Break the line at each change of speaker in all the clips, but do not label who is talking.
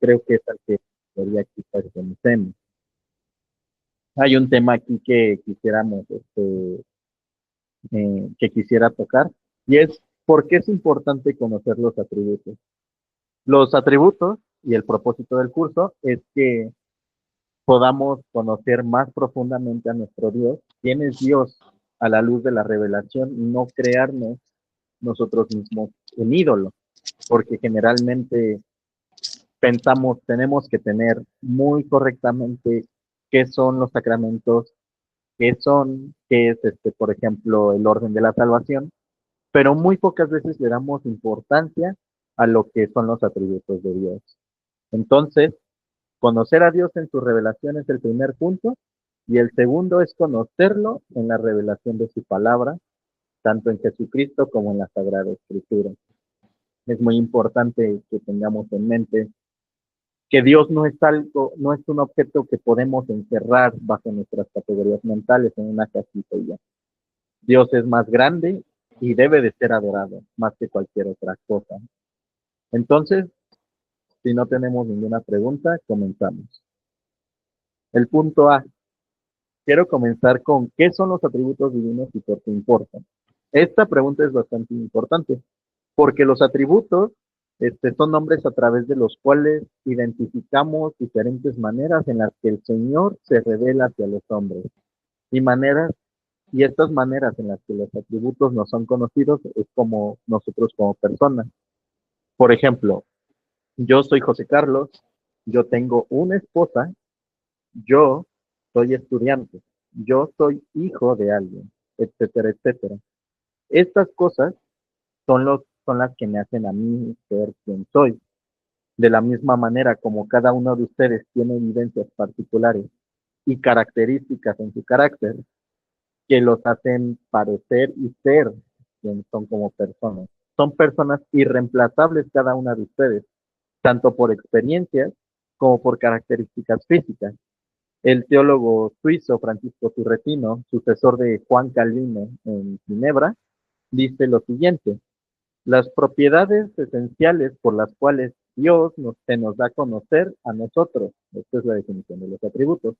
creo que es al que quería aquí pertenecemos. Hay un tema aquí que quisiéramos, que quisiera tocar, y es por qué es importante conocer los atributos. Los atributos y el propósito del curso es que podamos conocer más profundamente a nuestro Dios, quién es Dios a la luz de la revelación, y no crearnos nosotros mismos un ídolo, porque generalmente pensamos, tenemos que tener muy correctamente qué son los sacramentos, qué es, por ejemplo, el orden de la salvación, pero muy pocas veces le damos importancia a lo que son los atributos de Dios. Entonces, conocer a Dios en su revelación es el primer punto, y el segundo es conocerlo en la revelación de su palabra, tanto en Jesucristo como en la Sagrada Escritura. Es muy importante que tengamos en mente que Dios no es algo, no es un objeto que podemos encerrar bajo nuestras categorías mentales en una casita y ya. Dios es más grande y debe de ser adorado más que cualquier otra cosa. Entonces, si no tenemos ninguna pregunta, comenzamos. El punto A. Quiero comenzar con ¿qué son los atributos divinos y por qué importan? Esta pregunta es bastante importante, porque los atributos son nombres a través de los cuales identificamos diferentes maneras en las que el Señor se revela hacia los hombres, y maneras, y estas maneras en las que los atributos no son conocidos es como nosotros como personas. Por ejemplo, yo soy José Carlos, yo tengo una esposa, yo soy estudiante, yo soy hijo de alguien, etcétera, etcétera. Estas cosas son las que me hacen a mí ser quien soy. De la misma manera como cada uno de ustedes tiene evidencias particulares y características en su carácter que los hacen parecer y ser quien son como personas. Son personas irreemplazables cada una de ustedes, tanto por experiencias como por características físicas. El teólogo suizo Francisco Turretino, sucesor de Juan Calvino en Ginebra, dice lo siguiente: las propiedades esenciales por las cuales Dios se nos da a conocer a nosotros, esta es la definición de los atributos,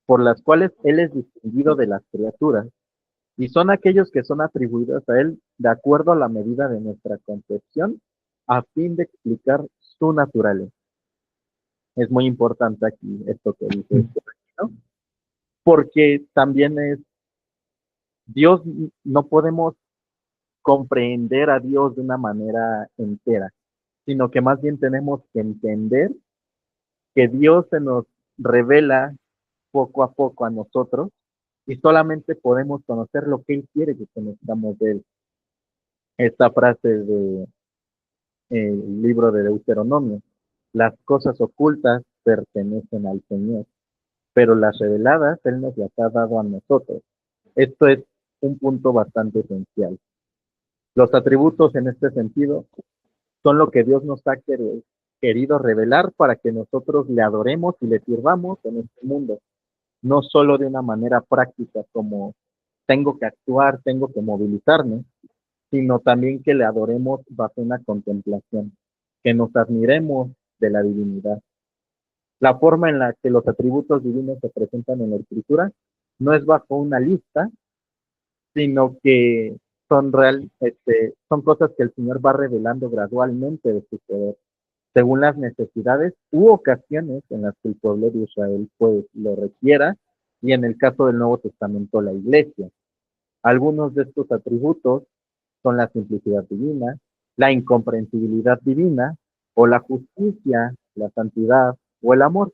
por las cuales Él es distinguido de las criaturas, y son aquellos que son atribuidos a Él de acuerdo a la medida de nuestra concepción, a fin de explicar su naturaleza. Es muy importante aquí esto que dice, ¿no? Porque también es Dios, no podemos comprender a Dios de una manera entera, sino que más bien tenemos que entender que Dios se nos revela poco a poco a nosotros, y solamente podemos conocer lo que Él quiere que conozcamos de Él. Esta frase de el libro de Deuteronomio: las cosas ocultas pertenecen al Señor, pero las reveladas Él nos las ha dado a nosotros. Esto es un punto bastante esencial. Los atributos en este sentido son lo que Dios nos ha querido revelar para que nosotros le adoremos y le sirvamos en este mundo, no solo de una manera práctica como tengo que actuar, tengo que movilizarme, sino también que le adoremos bajo una contemplación, que nos admiremos de la divinidad. La forma en la que los atributos divinos se presentan en la Escritura no es bajo una lista, sino que son cosas que el Señor va revelando gradualmente de su poder, según las necesidades u ocasiones en las que el pueblo de Israel pues lo requiera, y en el caso del Nuevo Testamento la Iglesia. Algunos de estos atributos son la simplicidad divina, la incomprensibilidad divina, o la justicia, la santidad o el amor.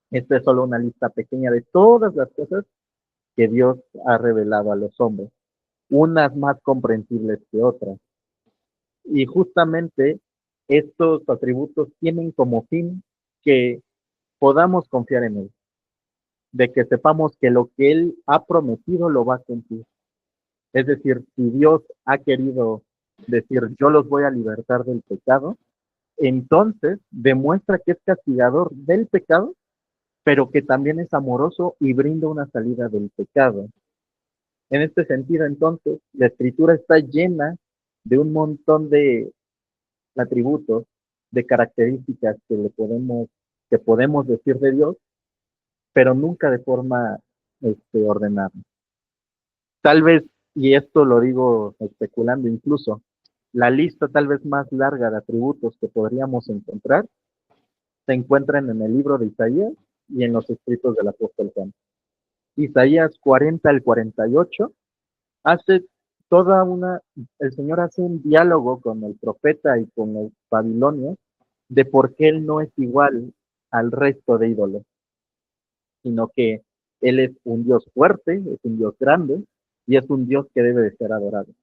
Esta es solo una lista pequeña de todas las cosas que Dios ha revelado a los hombres, unas más comprensibles que otras. Y justamente estos atributos tienen como fin que podamos confiar en Él, de que sepamos que lo que Él ha prometido lo va a cumplir. Es decir, si Dios ha querido decir, yo los voy a libertar del pecado, entonces demuestra que es castigador del pecado, pero que también es amoroso y brinda una salida del pecado. En este sentido, entonces, la Escritura está llena de un montón de atributos de características que podemos decir de Dios, pero nunca de forma ordenada. Tal vez, y esto lo digo especulando incluso, la lista tal vez más larga de atributos que podríamos encontrar se encuentran en el libro de Isaías y en los escritos del apóstol Juan. Isaías 40 al 48 hace el Señor hace un diálogo con el profeta y con los babilonios de por qué Él no es igual al resto de ídolos, sino que Él es un Dios fuerte, es un Dios grande y es un Dios que debe de ser adorado.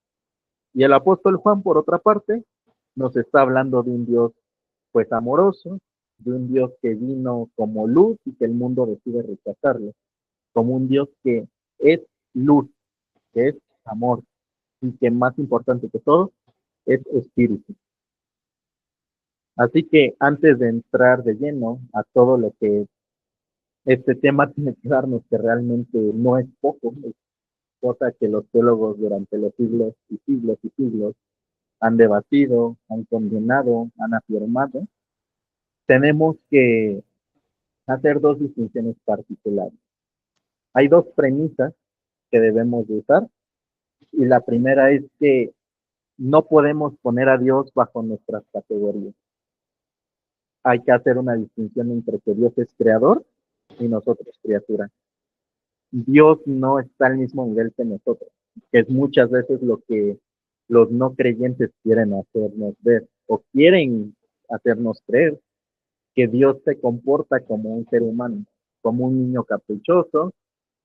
Y el apóstol Juan, por otra parte, nos está hablando de un Dios pues amoroso, de un Dios que vino como luz y que el mundo decide rechazarlo, como un Dios que es luz, que es amor y que más importante que todo es espíritu. Así que antes de entrar de lleno a todo lo que este tema tiene que darnos, que realmente no es poco, es cosa que los teólogos durante los siglos y siglos y siglos han debatido, han condenado, han afirmado, tenemos que hacer dos distinciones particulares. Hay dos premisas que debemos de usar y la primera es que no podemos poner a Dios bajo nuestras categorías. Hay que hacer una distinción entre que Dios es creador y nosotros criatura. Dios no está al mismo nivel que nosotros, que es muchas veces lo que los no creyentes quieren hacernos ver o quieren hacernos creer, que Dios se comporta como un ser humano, como un niño caprichoso,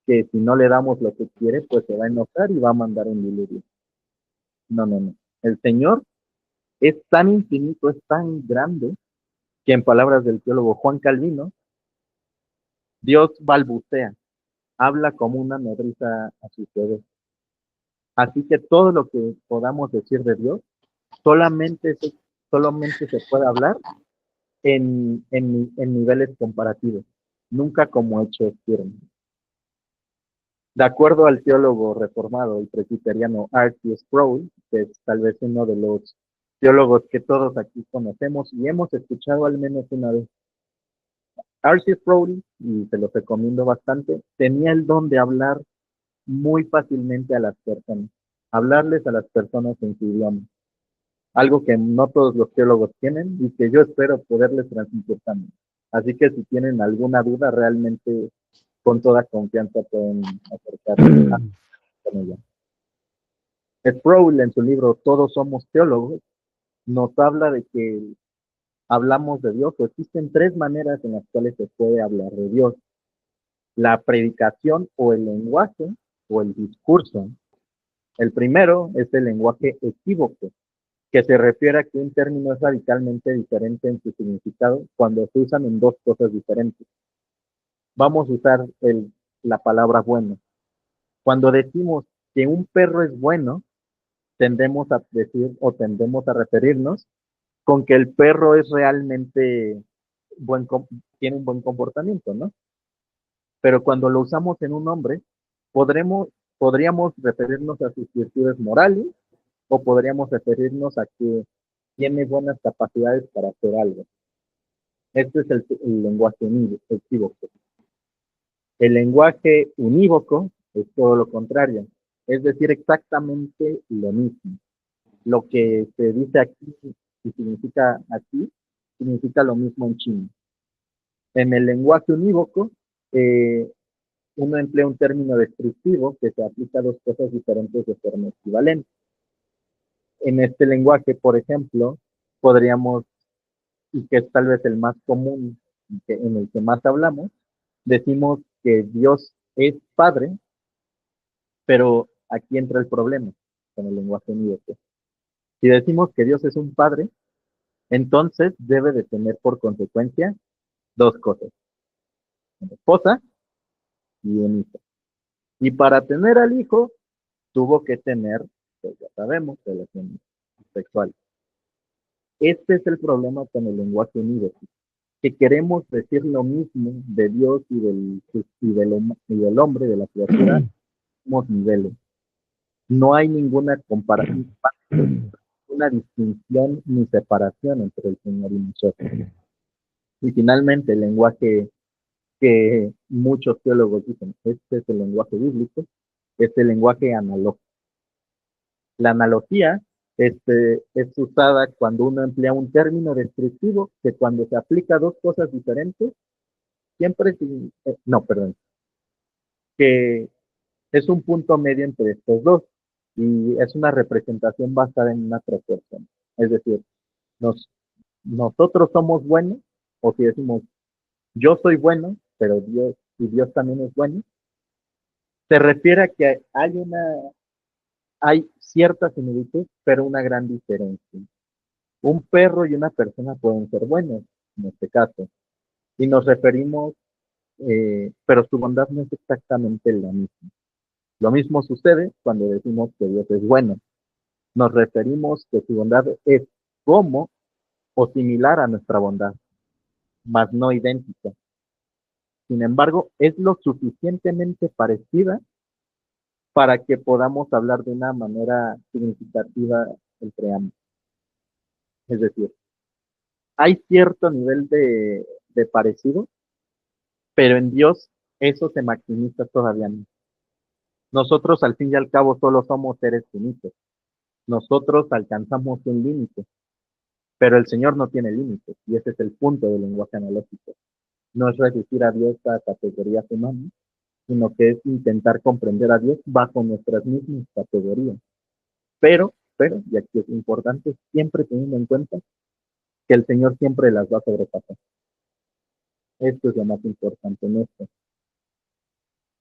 que si no le damos lo que quiere, pues se va a enojar y va a mandar un diluvio. No, no, no. El Señor es tan infinito, es tan grande, que en palabras del teólogo Juan Calvino, Dios balbucea, habla como una nodriza a su bebé. Así que todo lo que podamos decir de Dios, solamente solamente se puede hablar en niveles comparativos, nunca como hechos firmes. De acuerdo al teólogo reformado y presbiteriano R.C. Sproul, que es tal vez uno de los teólogos que todos aquí conocemos y hemos escuchado al menos una vez, R.C. Sproul, y se los recomiendo bastante, tenía el don de hablar muy fácilmente a las personas, hablarles a las personas en su idioma, algo que no todos los teólogos tienen y que yo espero poderles transmitir también. Así que si tienen alguna duda, realmente con toda confianza pueden acercarse con ella. Sproul, en su libro Todos somos teólogos, nos habla de que hablamos de Dios, o existen tres maneras en las cuales se puede hablar de Dios: la predicación o el lenguaje o el discurso. El primero es el lenguaje equívoco, que se refiere a que un término es radicalmente diferente en su significado cuando se usan en dos cosas diferentes. Vamos a usar la palabra bueno. Cuando decimos que un perro es bueno, tendemos a decir o tendemos a referirnos con que el perro es realmente buen, tiene un buen comportamiento, ¿no? Pero cuando lo usamos en un hombre, podríamos referirnos a sus virtudes morales o podríamos referirnos a que tiene buenas capacidades para hacer algo. Este es el lenguaje equívoco. El lenguaje unívoco es todo lo contrario, es decir, exactamente lo mismo. Lo que se dice aquí y significa aquí, significa lo mismo en chino. En el lenguaje unívoco, uno emplea un término descriptivo que se aplica a dos cosas diferentes de forma equivalente. En este lenguaje, por ejemplo, podríamos, y que es tal vez el más común, en el que más hablamos, decimos que Dios es Padre, pero aquí entra el problema con el lenguaje unívoco. Si decimos que Dios es un Padre, entonces debe de tener por consecuencia dos cosas: una esposa y un hijo. Y para tener al hijo, tuvo que tener, pues ya sabemos, relaciones sexuales. Este es el problema con el lenguaje unívoco, que queremos decir lo mismo de Dios y del hombre, de la criatura, somos niveles. No hay ninguna comparación una distinción ni separación entre el Señor y nosotros. Y finalmente, el lenguaje que muchos teólogos dicen, este es el lenguaje bíblico, es el lenguaje analógico. La analogía es usada cuando uno emplea un término descriptivo que cuando se aplica a dos cosas diferentes, siempre, no, perdón, que es un punto medio entre estos dos y es una representación basada en una proporción. Es decir, nos, nosotros somos buenos, o si decimos yo soy bueno, pero Dios y Dios también es bueno, se refiere a que hay cierta similitud, pero una gran diferencia. Un perro y una persona pueden ser buenos, en este caso, y nos referimos, pero su bondad no es exactamente la misma. Lo mismo sucede cuando decimos que Dios es bueno. Nos referimos que su bondad es como o similar a nuestra bondad, mas no idéntica. Sin embargo, es lo suficientemente parecida para que podamos hablar de una manera significativa entre ambos. Es decir, hay cierto nivel de parecido, pero en Dios eso se maximiza todavía más. Nosotros al fin y al cabo solo somos seres finitos. Nosotros alcanzamos un límite, pero el Señor no tiene límites y ese es el punto del lenguaje analógico. No es reducir a Dios a categorías humanas, sino que es intentar comprender a Dios bajo nuestras mismas categorías. Pero, y aquí es importante, siempre teniendo en cuenta que el Señor siempre las va a sobrepasar. Esto es lo más importante en esto.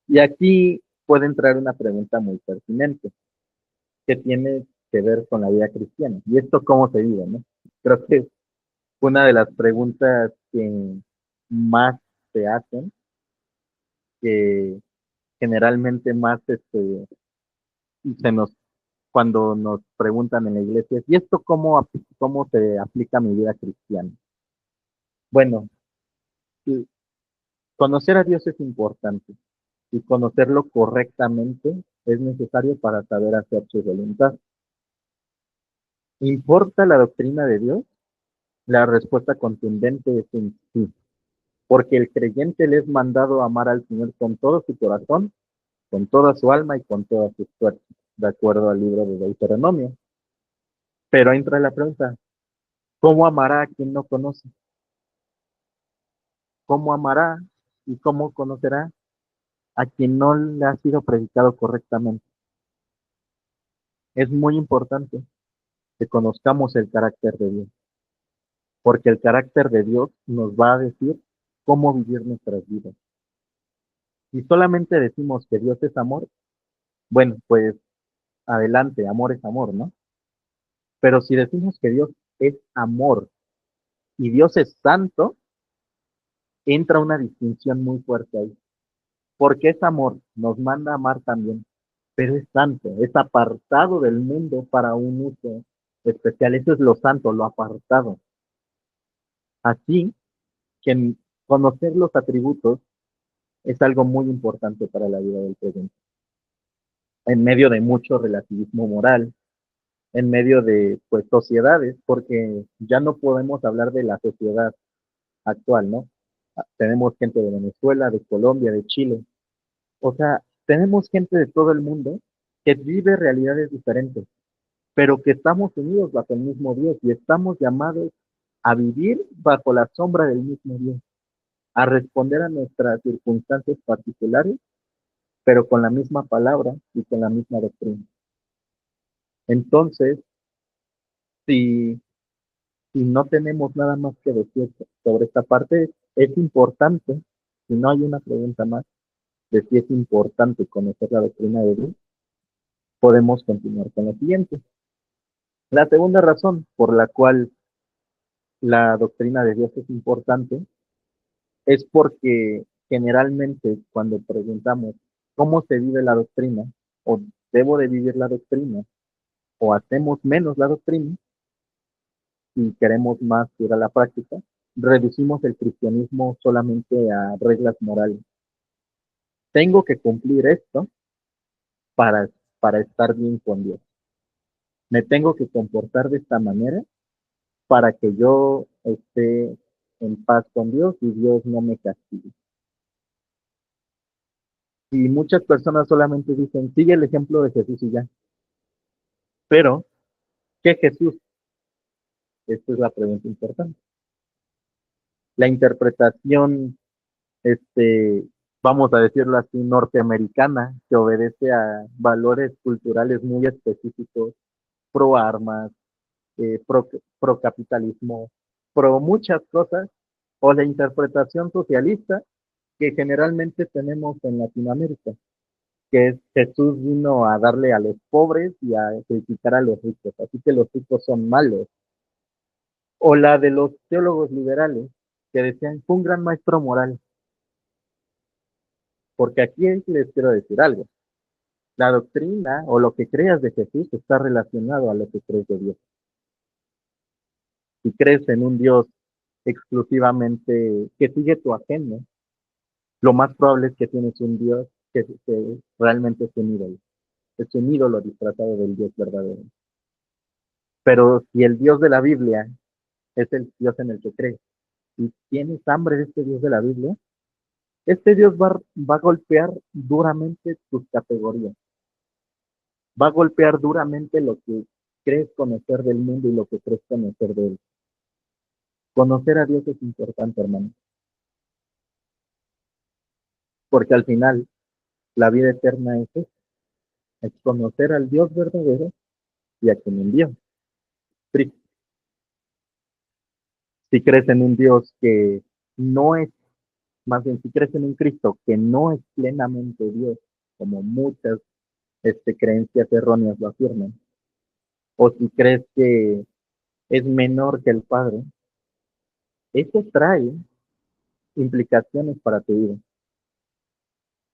Y aquí puede entrar una pregunta muy pertinente, que tiene que ver con la vida cristiana. ¿Y esto cómo se vive, no? Creo que es una de las preguntas que más se hacen, que generalmente más se nos, cuando nos preguntan en la iglesia, ¿y esto cómo se aplica a mi vida cristiana? Bueno, conocer a Dios es importante y conocerlo correctamente es necesario para saber hacer su voluntad. ¿Importa la doctrina de Dios? La respuesta contundente es un sí, porque el creyente le es mandado a amar al Señor con todo su corazón, con toda su alma y con todas sus fuerzas, de acuerdo al libro de Deuteronomio. Pero entra la pregunta, ¿cómo amará a quien no conoce? ¿Cómo amará y cómo conocerá a quien no le ha sido predicado correctamente? Es muy importante que conozcamos el carácter de Dios, porque el carácter de Dios nos va a decir cómo vivir nuestras vidas. Si solamente decimos que Dios es amor, bueno, pues adelante, amor es amor, ¿no? Pero si decimos que Dios es amor y Dios es santo, entra una distinción muy fuerte ahí. Porque es amor, nos manda a amar también, pero es santo, es apartado del mundo para un uso especial. Eso es lo santo, lo apartado. Así que conocer los atributos es algo muy importante para la vida del creyente. En medio de mucho relativismo moral, en medio de pues sociedades, porque ya no podemos hablar de la sociedad actual, ¿no? Tenemos gente de Venezuela, de Colombia, de Chile, o sea, tenemos gente de todo el mundo que vive realidades diferentes, pero que estamos unidos bajo el mismo Dios y estamos llamados a vivir bajo la sombra del mismo Dios, a responder a nuestras circunstancias particulares, pero con la misma palabra y con la misma doctrina. Entonces, si, si no tenemos nada más que decir sobre esta parte, es importante, si no hay una pregunta más, de si es importante conocer la doctrina de Dios, podemos continuar con la siguiente. La segunda razón por la cual la doctrina de Dios es importante es porque generalmente cuando preguntamos cómo se vive la doctrina o debo de vivir la doctrina o hacemos menos la doctrina y queremos más ir a la práctica, reducimos el cristianismo solamente a reglas morales. Tengo que cumplir esto para, para estar bien con Dios. Me tengo que comportar de esta manera para que yo esté en paz con Dios y Dios no me castigue. Y muchas personas solamente dicen, sigue el ejemplo de Jesús y ya. Pero, ¿qué Jesús? Esta es la pregunta importante. La interpretación, este, vamos a decirlo así, norteamericana, que obedece a valores culturales muy específicos, pro armas, pro capitalismo, pro muchas cosas, o la interpretación socialista que generalmente tenemos en Latinoamérica, que es Jesús vino a darle a los pobres y a criticar a los ricos, así que los ricos son malos. O la de los teólogos liberales, que decían, fue un gran maestro moral, porque aquí les quiero decir algo. La doctrina o lo que creas de Jesús está relacionado a lo que crees de Dios. Si crees en un Dios exclusivamente que sigue tu agenda, lo más probable es que tienes un Dios que realmente es un ídolo disfrazado del Dios verdadero. Pero si el Dios de la Biblia es el Dios en el que crees y tienes hambre de este Dios de la Biblia, este Dios va a golpear duramente tus categorías, va a golpear duramente lo que crees conocer del mundo y lo que crees conocer de él. Conocer a Dios es importante, hermano, porque al final la vida eterna es eso, es conocer al Dios verdadero y a quien envió. Si crees en un Dios que no es, más bien si crees en un Cristo que no es plenamente Dios, como muchas creencias erróneas lo afirman, o si crees que es menor que el Padre, eso trae implicaciones para tu vida.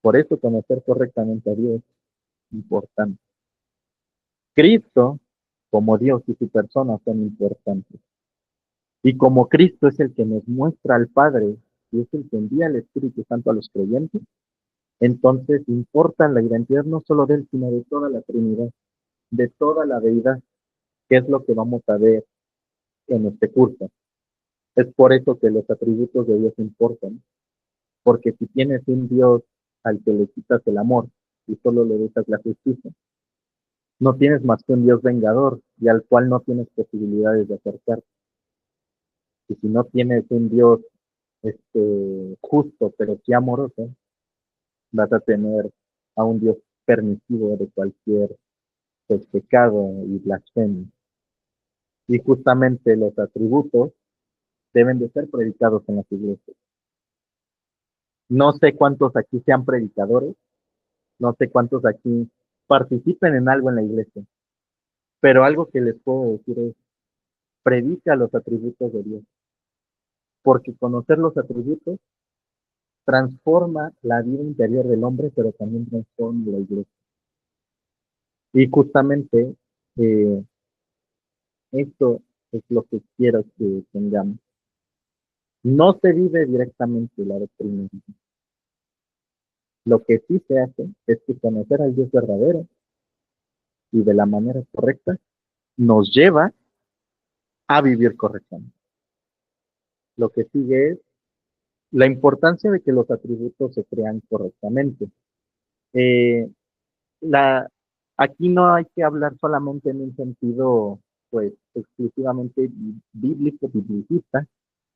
Por eso conocer correctamente a Dios es importante. Cristo, como Dios y su persona son importantes. Y como Cristo es el que nos muestra al Padre y es el que envía al Espíritu Santo a los creyentes, entonces importa la identidad no solo de él, sino de toda la Trinidad, de toda la deidad, que es lo que vamos a ver en este curso. Es por eso que los atributos de Dios importan, porque si tienes un Dios al que le quitas el amor y solo le dejas la justicia, no tienes más que un Dios vengador y al cual no tienes posibilidades de acercarte. Y si no tienes un Dios justo, pero sí amoroso, vas a tener a un Dios permisivo de cualquier pecado y blasfemia. Y justamente los atributos deben de ser predicados en las iglesias. No sé cuántos aquí sean predicadores, no sé cuántos aquí participen en algo en la iglesia, pero algo que les puedo decir es, predica los atributos de Dios, porque conocer los atributos transforma la vida interior del hombre, pero también transforma la iglesia. Y justamente eh, esto es lo que quiero que tengamos. No se vive directamente la doctrina. Lo que sí se hace es que conocer al Dios verdadero y de la manera correcta nos lleva a vivir correctamente. Lo que sigue es la importancia de que los atributos se crean correctamente. Eh, la, aquí no hay que hablar solamente en un sentido, pues, exclusivamente bíblico, biblicista,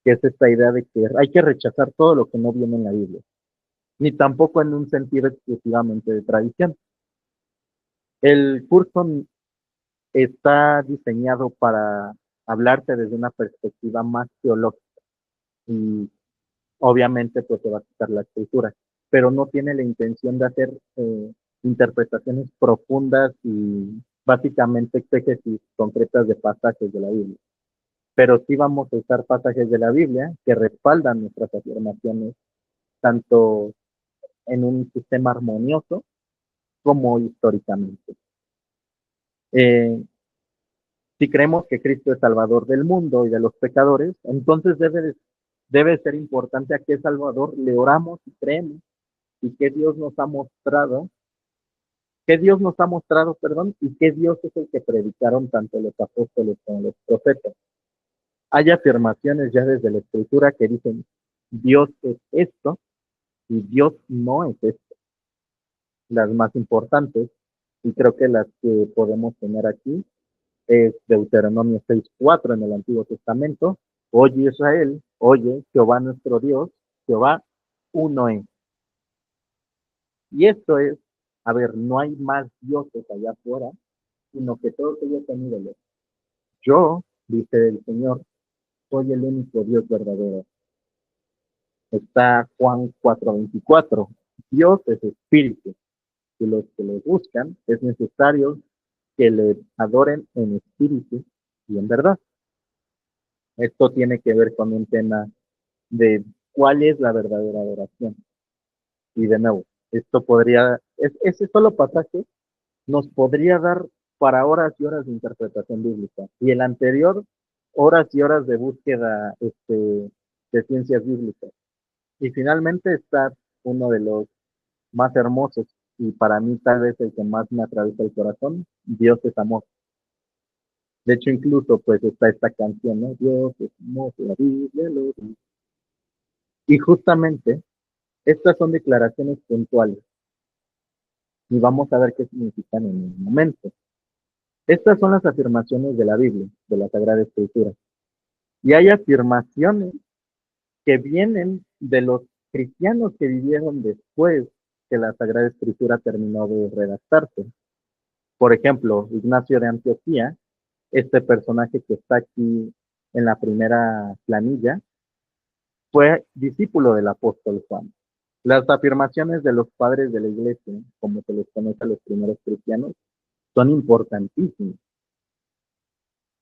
que es esta idea de que hay que rechazar todo lo que no viene en la Biblia, ni tampoco en un sentido exclusivamente de tradición. El curso está diseñado para hablarte desde una perspectiva más teológica y obviamente pues se va a quitar la escritura, pero no tiene la intención de hacer interpretaciones profundas y básicamente exégesis concretas de pasajes de la Biblia. Pero sí vamos a usar pasajes de la Biblia que respaldan nuestras afirmaciones, tanto en un sistema armonioso como históricamente. Eh, si creemos que Cristo es Salvador del mundo y de los pecadores, entonces debe ser importante a qué Salvador le oramos y creemos y que Dios nos ha mostrado ¿Qué Dios nos ha mostrado, perdón? ¿Y qué Dios es el que predicaron tanto los apóstoles como los profetas? Hay afirmaciones ya desde la escritura que dicen, Dios es esto y Dios no es esto. Las más importantes, y creo que las que podemos tener aquí, es Deuteronomio 6:4 en el Antiguo Testamento. Oye Israel, oye Jehová nuestro Dios, Jehová uno es. Y esto es, a ver, no hay más dioses allá afuera, sino que todos ellos son ídolos. Yo, dice el Señor, soy el único Dios verdadero. Está Juan 4:24. Dios es espíritu y los que le buscan es necesario que le adoren en espíritu y en verdad. Esto tiene que ver con un tema de cuál es la verdadera adoración. Y de nuevo, esto podría, ese solo pasaje nos podría dar para horas y horas de interpretación bíblica. Y el anterior, horas y horas de búsqueda de ciencias bíblicas. Y finalmente está uno de los más hermosos y para mí tal vez el que más me atraviesa el corazón, Dios es amor. De hecho, incluso pues está esta canción, ¿no? Dios es amor, la Biblia lo dice. Y justamente estas son declaraciones puntuales y vamos a ver qué significan en un momento. Estas son las afirmaciones de la Biblia, de la Sagrada Escritura. Y hay afirmaciones que vienen de los cristianos que vivieron después que la Sagrada Escritura terminó de redactarse. Por ejemplo, Ignacio de Antioquía, este personaje que está aquí en la primera planilla, fue discípulo del apóstol Juan. Las afirmaciones de los padres de la iglesia, como se les conoce a los primeros cristianos, son importantísimas.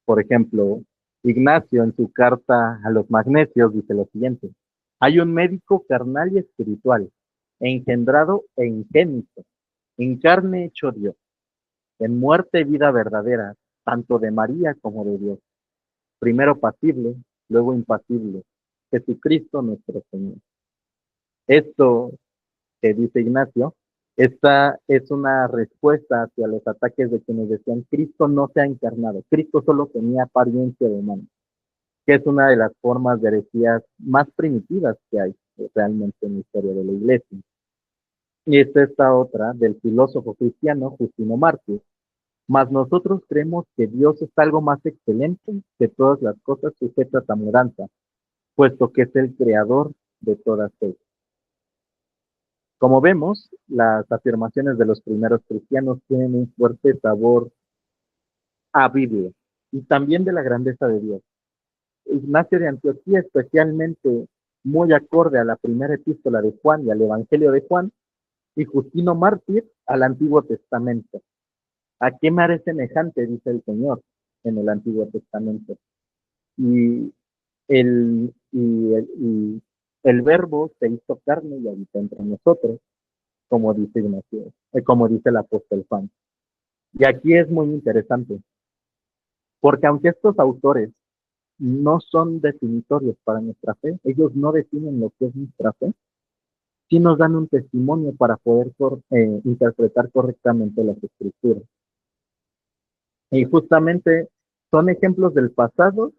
Por ejemplo, Ignacio en su carta a los magnesios dice lo siguiente: hay un médico carnal y espiritual, engendrado e ingénito, en carne hecho Dios, en muerte vida verdadera, tanto de María como de Dios, primero pasible, luego impasible, Jesucristo nuestro Señor. Esto que dice Ignacio, esta es una respuesta hacia los ataques de quienes decían Cristo no se ha encarnado, Cristo solo tenía apariencia de humano, que es una de las formas de herejías más primitivas que hay realmente en la historia de la iglesia. Y esta otra del filósofo cristiano Justino Mártir. Mas nosotros creemos que Dios es algo más excelente que todas las cosas sujetas a mudanza, puesto que es el creador de todas ellas. Como vemos, las afirmaciones de los primeros cristianos tienen un fuerte sabor a Biblia y también de la grandeza de Dios. Ignacio de Antioquía, especialmente muy acorde a la primera epístola de Juan y al Evangelio de Juan, y Justino Mártir al Antiguo Testamento. ¿A qué me haré semejante? Dice el Señor en el Antiguo Testamento. Y el verbo se hizo carne y habitó entre nosotros, como dice Ignacio, como dice el apóstol Juan. Y aquí es muy interesante, porque aunque estos autores no son definitorios para nuestra fe, ellos no definen lo que es nuestra fe, sí nos dan un testimonio para poder interpretar correctamente las escrituras. Y justamente son ejemplos del pasado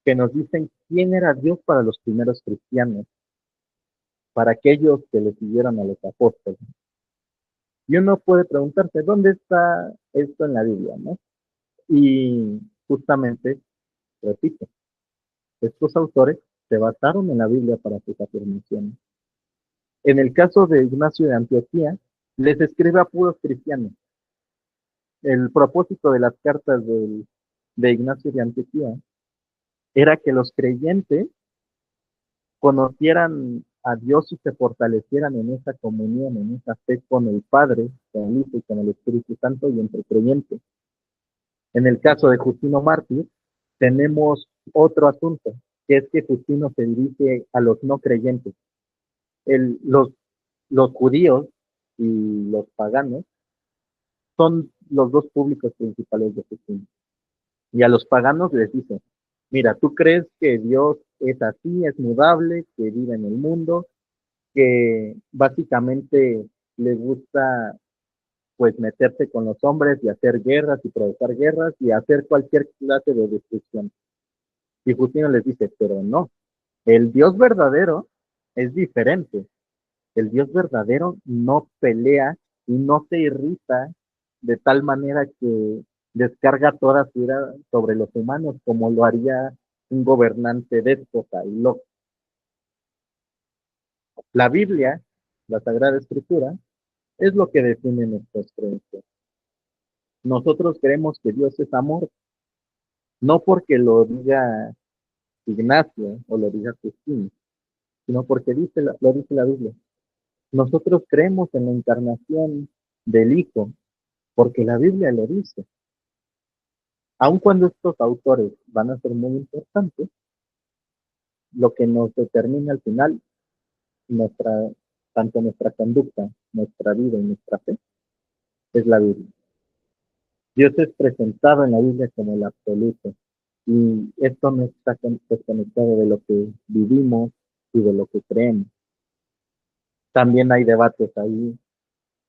que nos dicen quién era Dios para los primeros cristianos, para aquellos que le siguieron a los apóstoles. Y uno puede preguntarse, ¿dónde está esto en la Biblia? ¿No? Y justamente, repito, estos autores se basaron en la Biblia para sus afirmaciones. En el caso de Ignacio de Antioquía, les escribe a puros cristianos. El propósito de las cartas de Ignacio de Antioquía era que los creyentes conocieran a Dios y se fortalecieran en esa comunión, en esa fe con el Padre, con el Hijo y con el Espíritu Santo y entre creyentes. En el caso de Justino Mártir, tenemos otro asunto, que es que Justino se dirige a los no creyentes. El, los judíos y los paganos son los dos públicos principales de Justino. Y a los paganos les dice, mira, tú crees que Dios es así, es mudable, que vive en el mundo, que básicamente le gusta pues meterse con los hombres y hacer guerras y provocar guerras y hacer cualquier clase de destrucción. Y Justino les dice, pero no, el Dios verdadero es diferente. El Dios verdadero no pelea y no se irrita de tal manera que descarga toda su ira sobre los humanos como lo haría un gobernante déspota y loco. La Biblia, la Sagrada Escritura, es lo que define nuestras creencias. Nosotros creemos que Dios es amor, no porque lo diga Ignacio o lo diga Justino, sino porque lo dice la Biblia. Nosotros creemos en la encarnación del Hijo, porque la Biblia lo dice. Aun cuando estos autores van a ser muy importantes, lo que nos determina al final, nuestra, tanto nuestra conducta, nuestra vida y nuestra fe, es la Biblia. Dios es presentado en la Biblia como el absoluto, y esto no está desconectado de lo que vivimos y de lo que creemos. También hay debates ahí,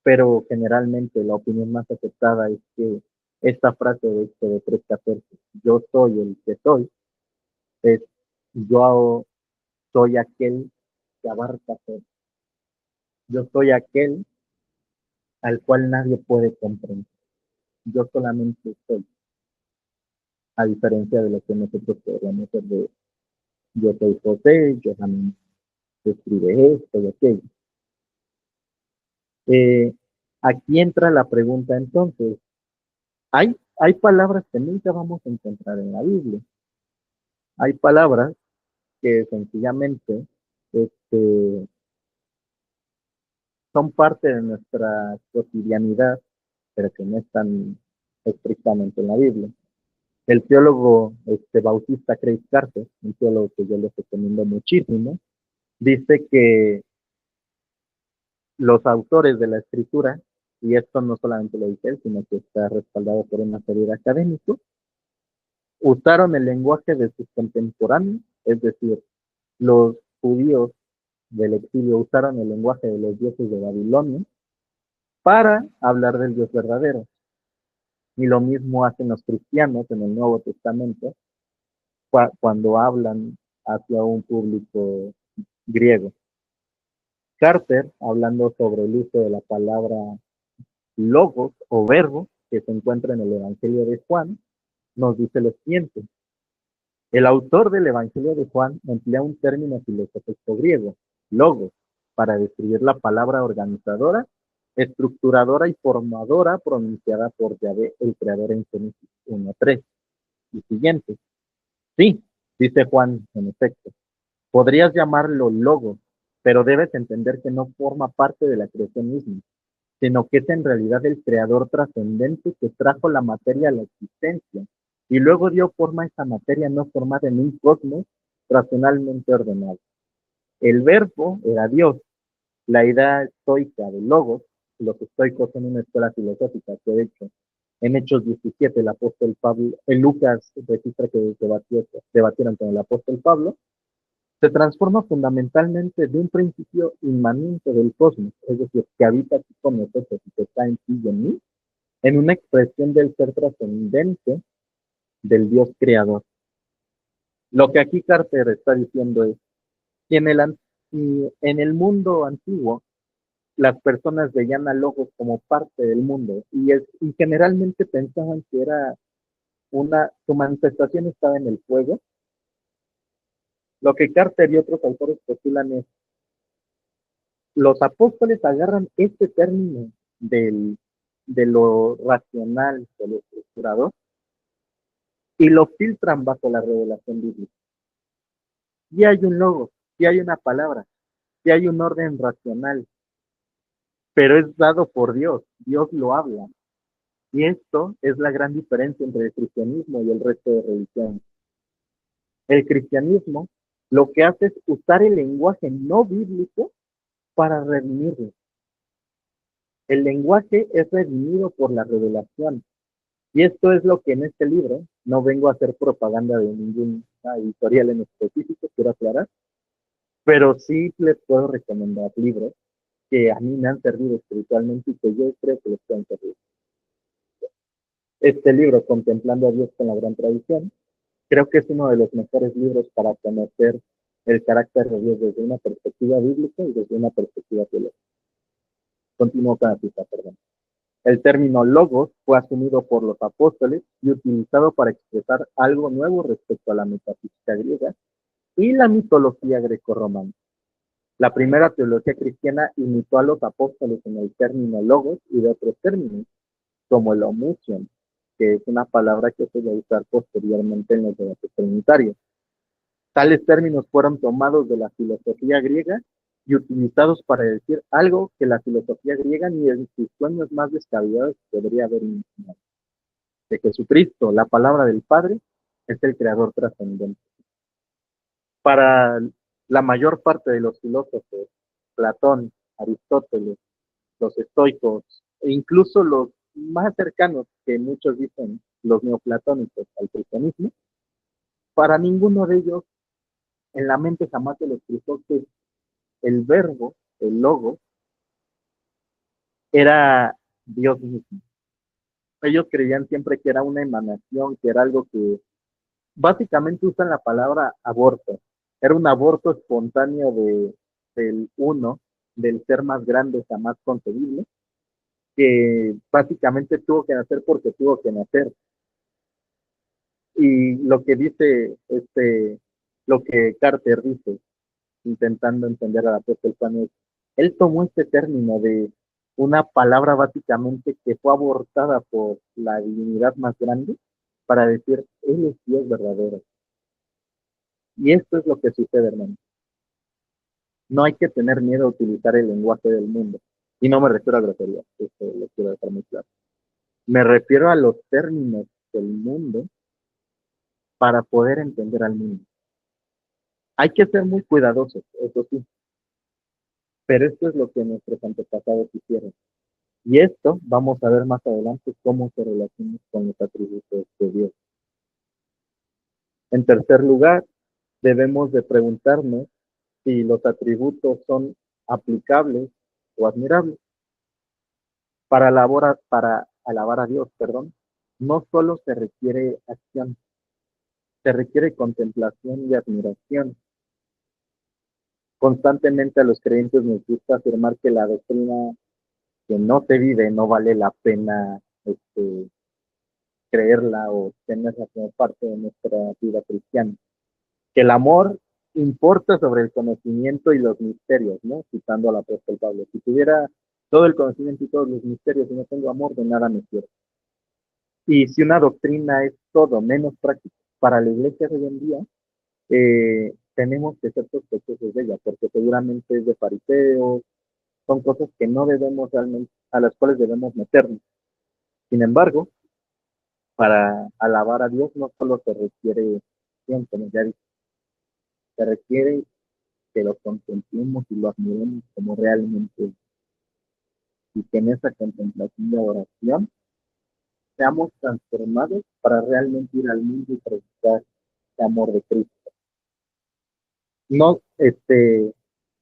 pero generalmente la opinión más aceptada es que esta frase de esto de 3:14, yo soy el que soy, es yo soy aquel que abarca todo. Yo soy aquel al cual nadie puede comprender. Yo solamente soy, a diferencia de lo que nosotros podríamos ser de yo soy José, yo también escribe esto y aquello. Eh, Aquí entra la pregunta entonces, hay palabras que nunca vamos a encontrar en la Biblia. Hay palabras que sencillamente este, son parte de nuestra cotidianidad, pero que no están estrictamente en la Biblia. El teólogo bautista Craig Carter, un teólogo que yo les recomiendo muchísimo, dice que los autores de la escritura, y esto no solamente lo dice él, sino que está respaldado por una serie de académicos, usaron el lenguaje de sus contemporáneos, es decir, los judíos del exilio usaron el lenguaje de los dioses de Babilonia para hablar del Dios verdadero. Y lo mismo hacen los cristianos en el Nuevo Testamento cuando hablan hacia un público griego. Carter, hablando sobre el uso de la palabra logos o verbo que se encuentra en el Evangelio de Juan, nos dice lo siguiente. El autor del Evangelio de Juan emplea un término filosófico griego, logos, para describir la palabra organizadora, estructuradora y formadora pronunciada por Yahvé, el creador en Génesis 1:3. Y siguiente. Sí, dice Juan, en efecto. Podrías llamarlo logos, pero debes entender que no forma parte de la creación misma, sino que es en realidad el creador trascendente que trajo la materia a la existencia y luego dio forma a esa materia no formada en un cosmos racionalmente ordenado. El verbo era Dios, la idea estoica de logos, los estoicos son una escuela filosófica que de hecho en Hechos 17 el apóstol Pablo, en Lucas registra que debatieron con el apóstol Pablo, se transforma fundamentalmente de un principio inmanente del cosmos, es decir, que habita aquí con nosotros y que está en ti y en mí, en una expresión del ser trascendente del Dios creador. Lo que aquí Carter está diciendo es que en el mundo antiguo las personas veían a logos como parte del mundo y generalmente pensaban que era su manifestación estaba en el fuego. Lo que Carter y otros autores postulan es los apóstoles agarran este término de lo racional, de lo estructurador, y lo filtran bajo la revelación bíblica. Y hay un logo, y hay una palabra, y hay un orden racional, pero es dado por Dios, Dios lo habla. Y esto es la gran diferencia entre el cristianismo y el resto de religiones. El cristianismo lo que hace es usar el lenguaje no bíblico para redimirlo. El lenguaje es redimido por la revelación. Y esto es lo que en este libro, no vengo a hacer propaganda de ninguna editorial en específico, quiero aclarar, pero sí les puedo recomendar libros que a mí me han servido espiritualmente y que yo creo que les pueden servir. Este libro, Contemplando a Dios con la Gran Tradición, creo que es uno de los mejores libros para conocer el carácter de Dios desde una perspectiva bíblica y desde una perspectiva teológica. Continúo con la cita, perdón. El término logos fue asumido por los apóstoles y utilizado para expresar algo nuevo respecto a la metafísica griega y la mitología grecorromana. La primera teología cristiana imitó a los apóstoles en el término logos y de otros términos, como el homution, que es una palabra que se va a usar posteriormente en los debates trinitarios. Tales términos fueron tomados de la filosofía griega y utilizados para decir algo que la filosofía griega ni en sus sueños más descabellados podría haber imaginado. De Jesucristo, la palabra del Padre, es el creador trascendente. Para la mayor parte de los filósofos, Platón, Aristóteles, los estoicos, e incluso los más cercanos, que muchos dicen los neoplatónicos al cristianismo, para ninguno de ellos en la mente jamás se les cruzó que el verbo, el logo, era Dios mismo. Ellos creían siempre que era una emanación, que era algo que básicamente usan la palabra aborto. Era un aborto espontáneo del uno, del ser más grande jamás concebible, que básicamente tuvo que nacer porque tuvo que nacer. Y lo que dice, lo que Carter dice, intentando entender al apóstol Juan, es, él tomó este término de una palabra básicamente que fue abortada por la divinidad más grande para decir, él es Dios verdadero. Y esto es lo que sucede, hermano. No hay que tener miedo a utilizar el lenguaje del mundo. Y no me refiero a groserías, esto lo quiero dejar muy claro. Me refiero a los términos del mundo para poder entender al mundo. Hay que ser muy cuidadosos, eso sí, pero esto es lo que nuestros antepasados hicieron. Y esto vamos a ver más adelante cómo se relaciona con los atributos de Dios. En tercer lugar, debemos de preguntarnos si los atributos son aplicables o admirables. Para alabar a Dios, perdón, no solo se requiere acción, se requiere contemplación y admiración. Constantemente a los creyentes nos gusta afirmar que la doctrina que no se vive no vale la pena creerla o tenerla como parte de nuestra vida cristiana. Que el amor importa sobre el conocimiento y los misterios, ¿no? Citando al apóstol Pablo. Si tuviera todo el conocimiento y todos los misterios y no tengo amor, de nada me sirve. Y si una doctrina es todo menos práctica para la iglesia de hoy en día, tenemos que ser sospechosos de ella, porque seguramente es de fariseos, son cosas que no debemos realmente, a las cuales debemos meternos. Sin embargo, para alabar a Dios no solo se requiere, como ya dije, se requiere que lo contemplemos y lo admiremos como realmente es, y que en esa contemplación y adoración seamos transformados para realmente ir al mundo y predicar el amor de Cristo. No,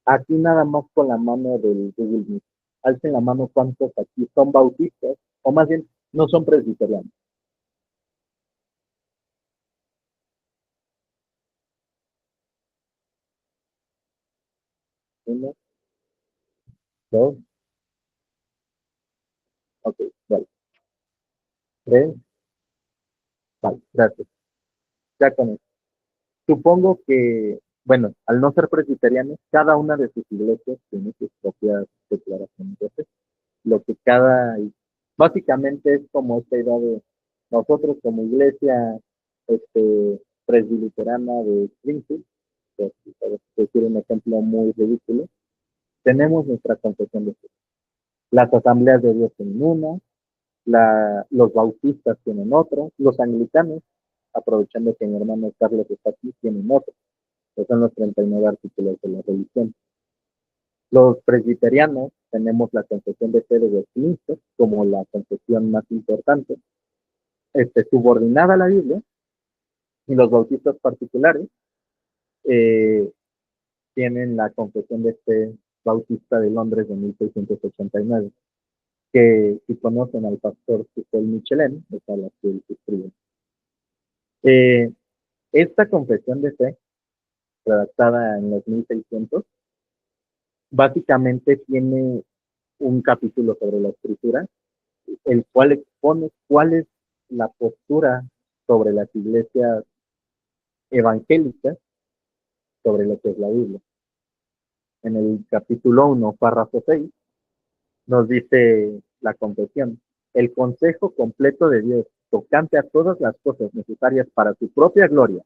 aquí nada más con la mano del Google Meet. Alcen la mano cuántos aquí son bautistas, o más bien no son presbiterianos. Uno, dos, ok, vale. Tres, vale, gracias. Ya con eso. Supongo que, bueno, al no ser presbiterianos, cada una de sus iglesias tiene sus propias declaraciones de fe. Lo que cada, básicamente es como esta idea de nosotros como iglesia presbiterana de Springfield, por decir un ejemplo muy ridículo, tenemos nuestra confesión de fe. Las asambleas de Dios tienen una, los bautistas tienen otra, los anglicanos, aprovechando que mi hermano Carlos está aquí, tienen otra, que son los 39 artículos de la religión. Los presbiterianos tenemos la confesión de fe de Westminster como la confesión más importante, subordinada a la Biblia, y los bautistas particulares eh, tienen la confesión de fe Bautista de Londres de 1689, que si conocen al pastor Giselle Michelin, es a la que él escribe. Eh, esta confesión de fe, redactada en los 1600, básicamente tiene un capítulo sobre la escritura, el cual expone cuál es la postura sobre las iglesias evangélicas sobre lo que es la Biblia. En el capítulo 1, párrafo 6, nos dice la confesión: el consejo completo de Dios tocante a todas las cosas necesarias para su propia gloria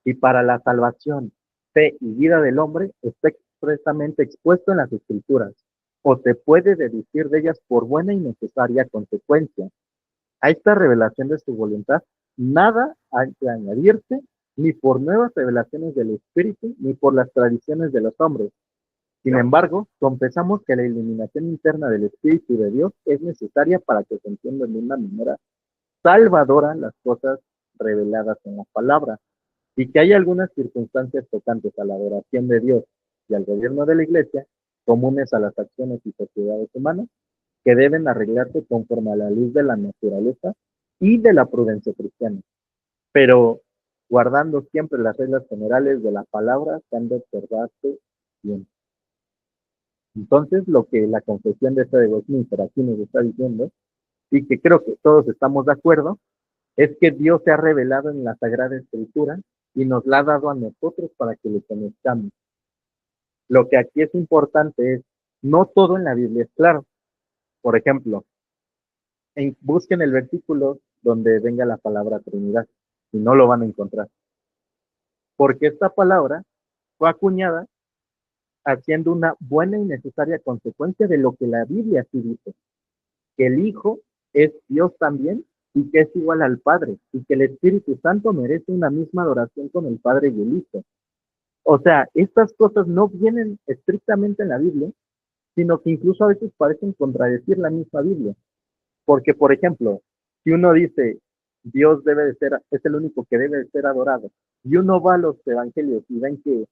y para la salvación, fe y vida del hombre está expresamente expuesto en las Escrituras, o se puede deducir de ellas por buena y necesaria consecuencia. A esta revelación de su voluntad, nada hay que añadirse, ni por nuevas revelaciones del Espíritu, ni por las tradiciones de los hombres. Sin embargo, confesamos que la iluminación interna del Espíritu de Dios es necesaria para que se entiendan de una manera salvadora las cosas reveladas en la palabra, y que hay algunas circunstancias tocantes a la adoración de Dios y al gobierno de la Iglesia, comunes a las acciones y sociedades humanas, que deben arreglarse conforme a la luz de la naturaleza y de la prudencia cristiana, pero guardando siempre las reglas generales de la palabra que han de observarse bien. Entonces, lo que la confesión de esta de Westminster aquí nos está diciendo, y que creo que todos estamos de acuerdo, es que Dios se ha revelado en la Sagrada Escritura y nos la ha dado a nosotros para que le conozcamos. Lo que aquí es importante es, no todo en la Biblia es claro. Por ejemplo, busquen el versículo donde venga la palabra Trinidad y no lo van a encontrar. Porque esta palabra fue acuñada haciendo una buena y necesaria consecuencia de lo que la Biblia sí dice, que el Hijo es Dios también y que es igual al Padre, y que el Espíritu Santo merece una misma adoración con el Padre y el Hijo. O sea, estas cosas no vienen estrictamente en la Biblia, sino que incluso a veces parecen contradecir la misma Biblia. Porque, por ejemplo, si uno dice, Dios debe de ser, es el único que debe de ser adorado, y uno va a los evangelios y ven que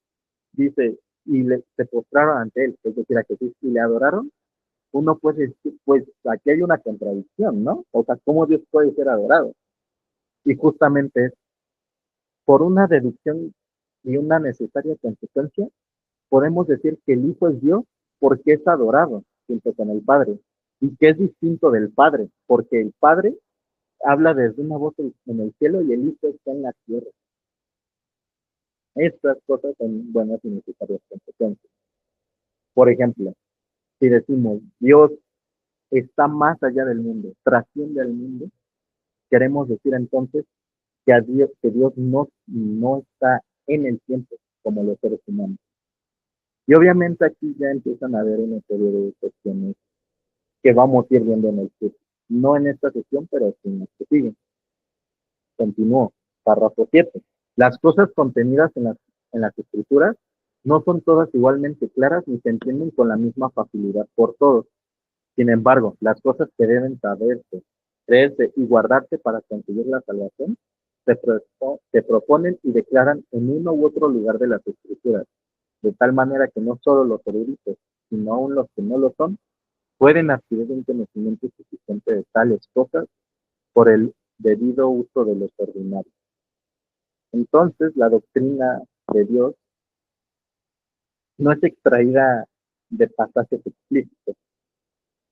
dice, se postraron ante él, es decir, a Jesús, y le adoraron, uno puede decir, pues aquí hay una contradicción, ¿no? O sea, ¿cómo Dios puede ser adorado? Y justamente es por una deducción y una necesaria consecuencia, podemos decir que el Hijo es Dios porque es adorado junto con el Padre, y que es distinto del Padre, porque el Padre habla desde una voz en el cielo y el Hijo está en la tierra. Estas cosas son buenas y necesarias consecuencias. Por ejemplo, si decimos Dios está más allá del mundo, trasciende al mundo, queremos decir entonces que Dios no está en el tiempo como los seres humanos. Y obviamente aquí ya empiezan a haber una serie de cuestiones que vamos a ir viendo en el curso. No en esta sesión, pero sí en las que siguen. Continúo. Párrafo 7. Las cosas contenidas en las escrituras no son todas igualmente claras ni se entienden con la misma facilidad por todos. Sin embargo, las cosas que deben saberse, creerse y guardarse para conseguir la salvación se proponen y declaran en uno u otro lugar de las escrituras, de tal manera que no solo los eruditos, sino aún los que no lo son, pueden adquirir un conocimiento suficiente de tales cosas por el debido uso de los ordinarios. Entonces, la doctrina de Dios no es extraída de pasajes explícitos,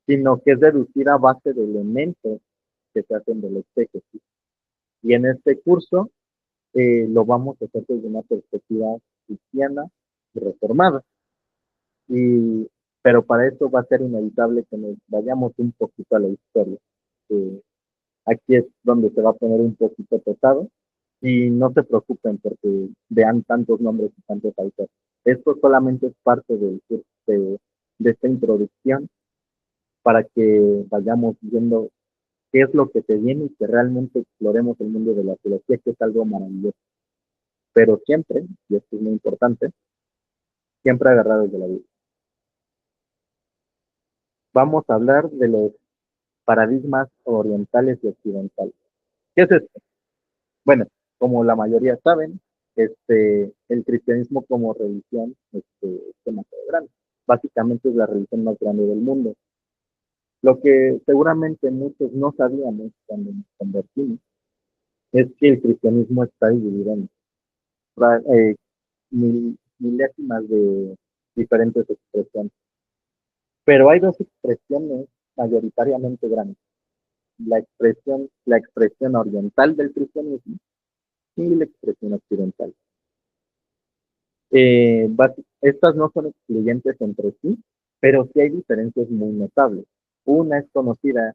sino que es deducida a base de elementos que se hacen del exégesis. Y en este curso lo vamos a hacer desde una perspectiva cristiana y reformada. Y, pero para eso va a ser inevitable que nos vayamos un poquito a la historia. Aquí es donde se va a poner un poquito pesado, y no se preocupen porque vean tantos nombres y tantos autores. Esto solamente es parte del curso de esta introducción para que vayamos viendo qué es lo que se viene y que realmente exploremos el mundo de la filosofía, que es algo maravilloso. Pero siempre, y esto es muy importante, siempre agarrados de la Biblia. Vamos a hablar de los paradigmas orientales y occidentales. ¿Qué es esto? Bueno, como la mayoría saben, el cristianismo como religión es demasiado grande. Básicamente es la religión más grande del mundo. Lo que seguramente muchos no sabíamos cuando nos convertimos es que el cristianismo está dividido en milésimas de diferentes expresiones. Pero hay dos expresiones mayoritariamente grandes. La expresión oriental del cristianismo y la expresión occidental. Estas no son excluyentes entre sí, pero sí hay diferencias muy notables. Una es conocida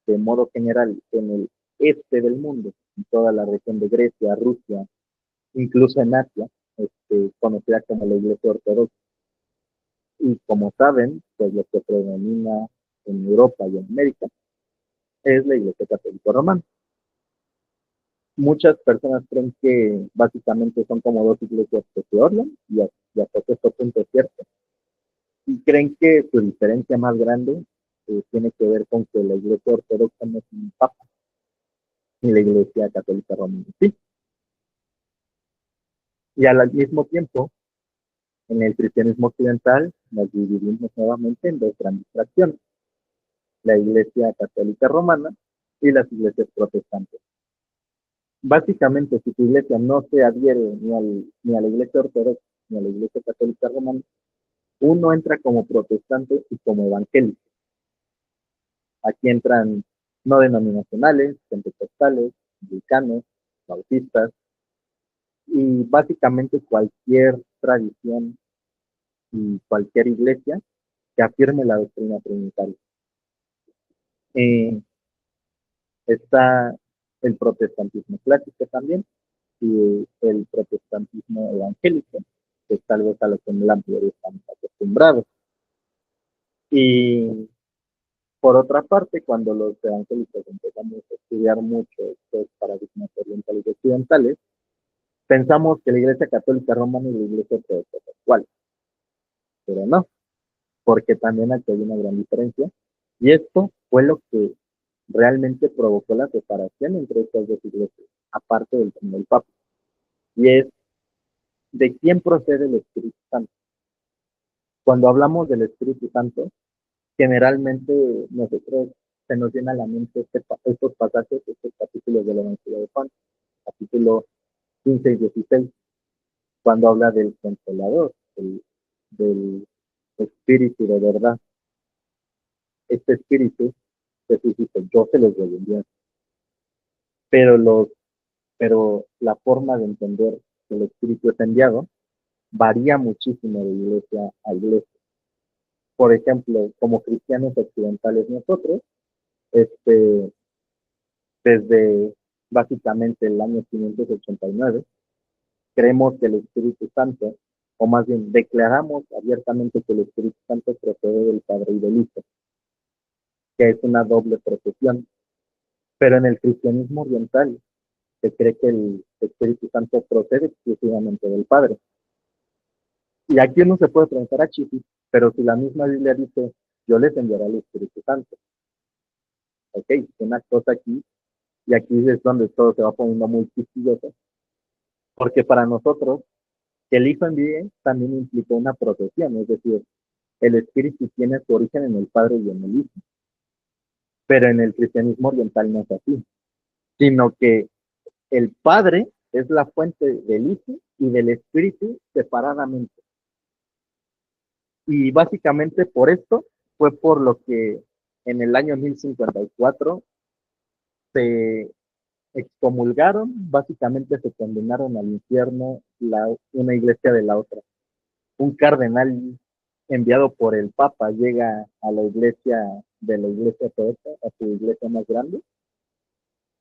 de modo general en el este del mundo, en toda la región de Grecia, Rusia, incluso en Asia, conocida como la Iglesia Ortodoxa. Y como saben, pues lo que predomina en Europa y en América es la Iglesia Católica Romana. Muchas personas creen que básicamente son como dos iglesias que se odian y hasta cierto punto es cierto. Y creen que su diferencia más grande tiene que ver con que la Iglesia Ortodoxa no es un papa y la Iglesia Católica Romana sí. Y al mismo tiempo, en el cristianismo occidental nos dividimos nuevamente en dos grandes fracciones, la Iglesia Católica Romana y las iglesias protestantes. Básicamente, si tu iglesia no se adhiere ni a la Iglesia Ortodoxa ni a la Iglesia Católica Romana, uno entra como protestante y como evangélico. Aquí entran no denominacionales, pentecostales, anglicanos, bautistas y básicamente cualquier tradición y cualquier iglesia que afirme la doctrina trinitaria. Está el protestantismo clásico también y el protestantismo evangélico, que es tal vez a lo que en la mayoría estamos acostumbrados. Y por otra parte, cuando los evangélicos empezamos a estudiar mucho estos paradigmas orientales y occidentales, pensamos que la Iglesia Católica Romana y la Iglesia Ortodoxa son iguales, pero no, porque también aquí hay una gran diferencia. Y esto fue lo que realmente provocó la separación entre estas dos iglesias, aparte del Papa. Y es de quién procede el Espíritu Santo. Cuando hablamos del Espíritu Santo, generalmente nosotros se nos llena a la mente estos pasajes, estos capítulos del Evangelio de Juan, capítulo 15 y 16, cuando habla del Consolador, del Espíritu de verdad. Este Espíritu, Jesús dice, yo se los voy a enviar. Pero, pero la forma de entender que el Espíritu es enviado varía muchísimo de iglesia a iglesia. Por ejemplo, como cristianos occidentales nosotros, este, desde básicamente el año 589, creemos que el Espíritu Santo, o más bien declaramos abiertamente que el Espíritu Santo procede del Padre y del Hijo, que es una doble profesión. Pero en el cristianismo oriental se cree que el Espíritu Santo procede exclusivamente del Padre. Y aquí uno se puede preguntar a Chifi, pero si la misma Biblia dice, yo les enviaré al Espíritu Santo. Ok, una cosa aquí, y aquí es donde todo se va poniendo muy quisquilloso, porque para nosotros, que el Hijo envíe también implica una procesión, es decir, el Espíritu tiene su origen en el Padre y en el Hijo. Pero en el cristianismo oriental no es así, sino que el Padre es la fuente del Hijo y del Espíritu separadamente. Y básicamente por esto fue por lo que en el año 1054 se excomulgaron, básicamente se condenaron al infierno una iglesia de la otra. Un cardenal enviado por el Papa llega a la iglesia de la iglesia ortodoxa, a su iglesia más grande,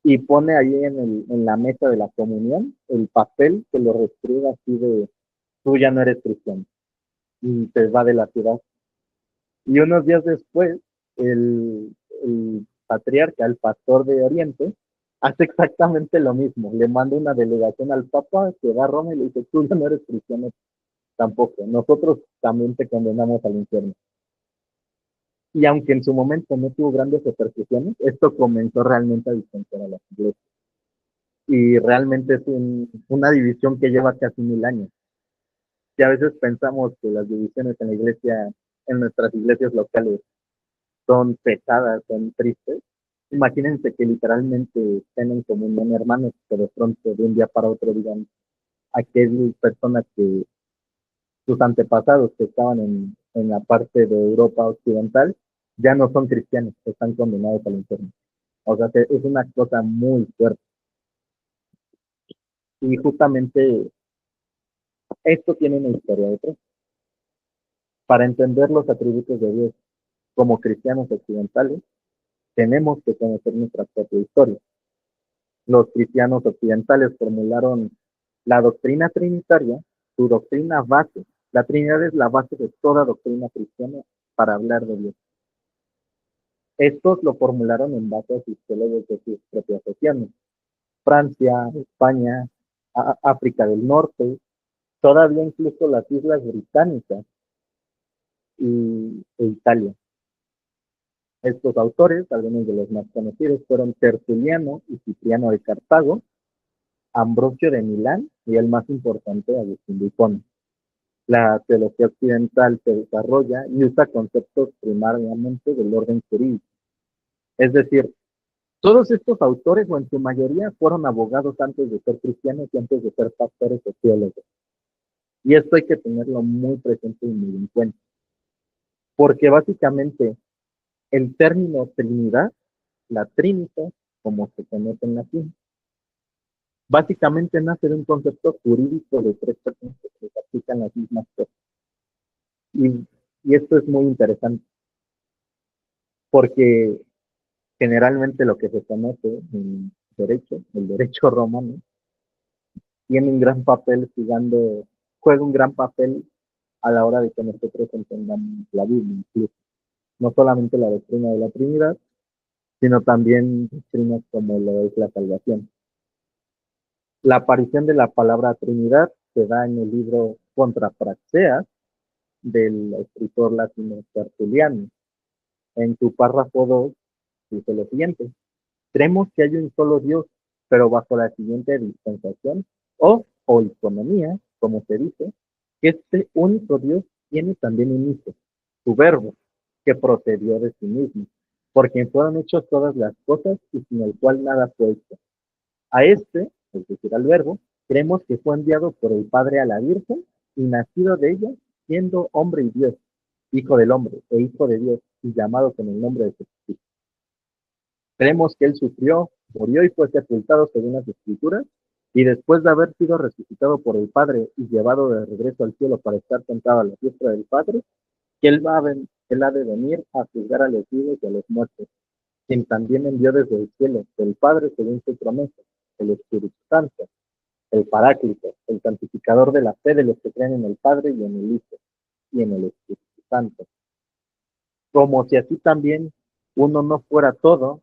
y pone ahí en la mesa de la comunión el papel que lo restriega así de, tú ya no eres cristiano, y se va de la ciudad. Y unos días después, el patriarca, el pastor de Oriente, hace exactamente lo mismo. Le manda una delegación al Papa que va a Roma y le dice, tú ya no eres cristiano tampoco. Nosotros también te condenamos al infierno. Y aunque en su momento no tuvo grandes repercusiones, esto comenzó realmente a distanciar a las iglesias. Y realmente es una división que lleva casi 1000 años. Si a veces pensamos que las divisiones en la iglesia, en nuestras iglesias locales, son pesadas, son tristes, imagínense que literalmente estén en comunión hermanos, que de pronto de un día para otro digan, aquellas personas que sus antepasados que estaban en la parte de Europa occidental ya no son cristianos, están condenados al infierno. O sea, es una cosa muy fuerte. Y justamente esto tiene una historia detrás. Para entender los atributos de Dios como cristianos occidentales, tenemos que conocer nuestra propia historia. Los cristianos occidentales formularon la doctrina trinitaria, su doctrina base. La Trinidad es la base de toda doctrina cristiana para hablar de Dios. Estos lo formularon en base a sus teólogos de sus propias regiones. Francia, España, África del Norte, todavía incluso las Islas Británicas e Italia. Estos autores, algunos de los más conocidos, fueron Tertuliano y Cipriano de Cartago, Ambrosio de Milán y el más importante, Agustín de Hipona. La teología occidental se desarrolla y usa conceptos primariamente del orden jurídico. Es decir, todos estos autores, o en su mayoría, fueron abogados antes de ser cristianos y antes de ser pastores o teólogos. Y esto hay que tenerlo muy presente y muy en cuenta. Porque básicamente el término Trinidad, la Trinita, como se conoce en latín, básicamente nace de un concepto jurídico de tres personas que se aplican las mismas cosas. Y esto es muy interesante, porque generalmente lo que se conoce en derecho, el derecho romano, tiene un gran papel juega un gran papel a la hora de que nosotros entendamos la Biblia, incluso. No solamente la doctrina de la Trinidad, sino también doctrinas como lo es la salvación. La aparición de la palabra Trinidad se da en el libro Contra Praxeas del escritor latino Tertuliano. En su párrafo 2 dice lo siguiente: creemos que hay un solo Dios, pero bajo la siguiente dispensación o oikonomía, como se dice, que este único Dios tiene también un hijo, su verbo, que procedió de sí mismo, por quien fueron hechas todas las cosas y sin el cual nada fue hecho. A este, es decir, al verbo, creemos que fue enviado por el Padre a la Virgen y nacido de ella, siendo hombre y Dios, hijo del hombre e hijo de Dios, y llamado con el nombre de Jesucristo. Creemos que él sufrió, murió y fue sepultado según las Escrituras, y después de haber sido resucitado por el Padre y llevado de regreso al cielo para estar sentado a la diestra del Padre, que él ha de venir a juzgar a los vivos y a los muertos, quien también envió desde el cielo del Padre según su promesa, el Espíritu Santo, el Paráclito, el santificador de la fe de los que creen en el Padre y en el Hijo y en el Espíritu Santo. Como si así también uno no fuera todo,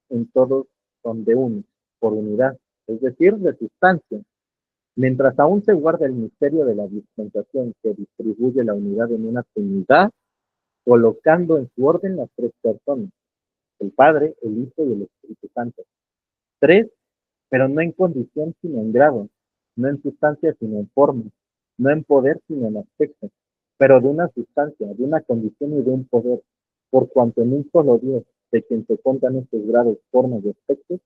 en todos son de uno, por unidad, es decir, de sustancia. Mientras aún se guarda el misterio de la dispensación que distribuye la unidad en una Trinidad, colocando en su orden las tres personas, el Padre, el Hijo y el Espíritu Santo. Tres, pero no en condición sino en grado, no en sustancia sino en forma, no en poder sino en aspecto, pero de una sustancia, de una condición y de un poder, por cuanto en un solo Dios, de quien se contan estos grados, formas y aspectos,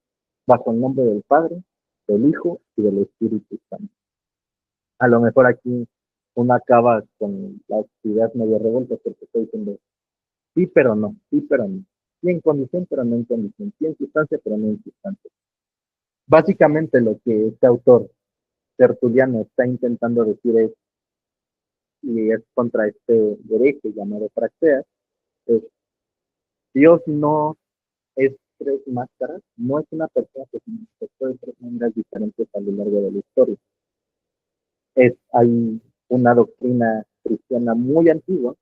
bajo el nombre del Padre, del Hijo y del Espíritu Santo. A lo mejor aquí uno acaba con la actividad medio revuelta porque estoy diciendo sí, pero no, sí, pero no. Sí en condición, pero no en condición. Sí en sustancia, pero no en sustancia. Básicamente lo que este autor Tertuliano está intentando decir es, y es contra este derecho llamado praxeas, es Dios no es tres máscaras, no es una persona que se manifestó de tres maneras diferentes a lo largo de la historia. Hay una doctrina cristiana muy antigua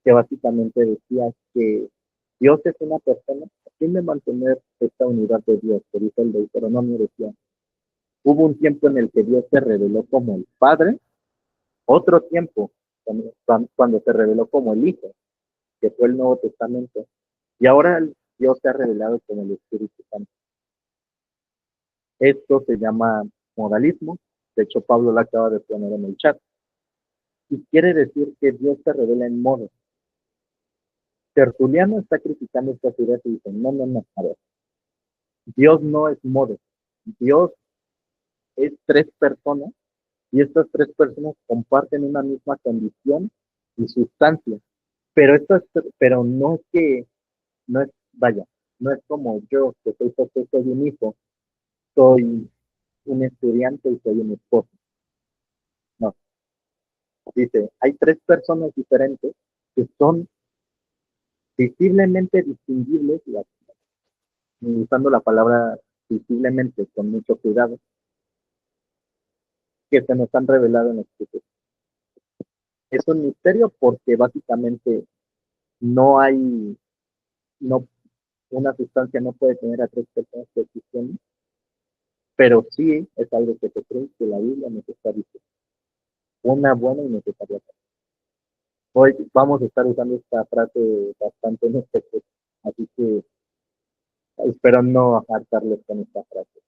que básicamente decía que Dios es una persona, a fin de mantener esta unidad de Dios, que dice el Deuteronomio, decía, hubo un tiempo en el que Dios se reveló como el Padre, otro tiempo cuando se reveló como el Hijo, que fue el Nuevo Testamento, y ahora Dios se ha revelado como el Espíritu Santo. Esto se llama modalismo, de hecho Pablo lo acaba de poner en el chat. y quiere decir que Dios se revela en modo. Tertuliano está criticando estas ideas y dice, no, no, no, a ver, Dios no es modo, Dios es tres personas y estas tres personas comparten una misma condición y sustancia, pero pero no es que, no es, vaya, no es como yo, que soy papá, soy un hijo, soy un estudiante y soy un esposo. No, dice, hay tres personas diferentes que son visiblemente distinguibles, usando la palabra visiblemente con mucho cuidado, que se nos han revelado en la escritura. Es un misterio porque básicamente no hay, no, una sustancia no puede tener a tres personas que existen, pero sí es algo que se cree que la Biblia nos está diciendo. Una buena y necesaria. Hoy vamos a estar usando esta frase bastante en este curso, así que espero no hartarles con esta frase.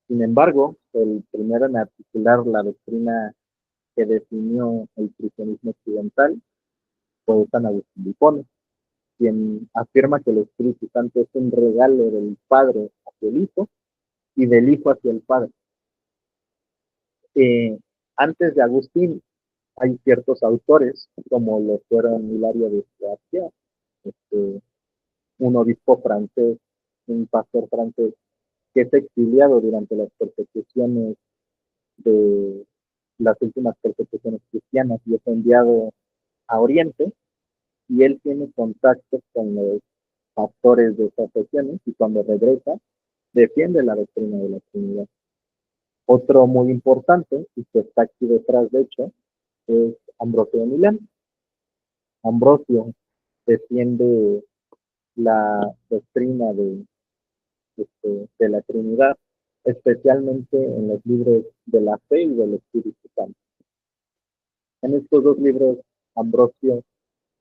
Sin embargo, el primero en articular la doctrina que definió el cristianismo occidental fue San Agustín de Hipona, quien afirma que el Espíritu Santo es un regalo del Padre hacia el Hijo y del Hijo hacia el Padre. Antes de Agustín hay ciertos autores, como lo fueron Hilario de Poitiers, un obispo francés, un pastor francés, que es exiliado durante las persecuciones de las últimas persecuciones cristianas y es enviado a Oriente, y él tiene contactos con los pastores de esas regiones y cuando regresa defiende la doctrina de la Trinidad. Otro muy importante, y que está aquí detrás de hecho, es Ambrosio de Milán. Ambrosio defiende la doctrina de la Trinidad, especialmente en los libros de la fe y del Espíritu Santo. En estos dos libros, Ambrosio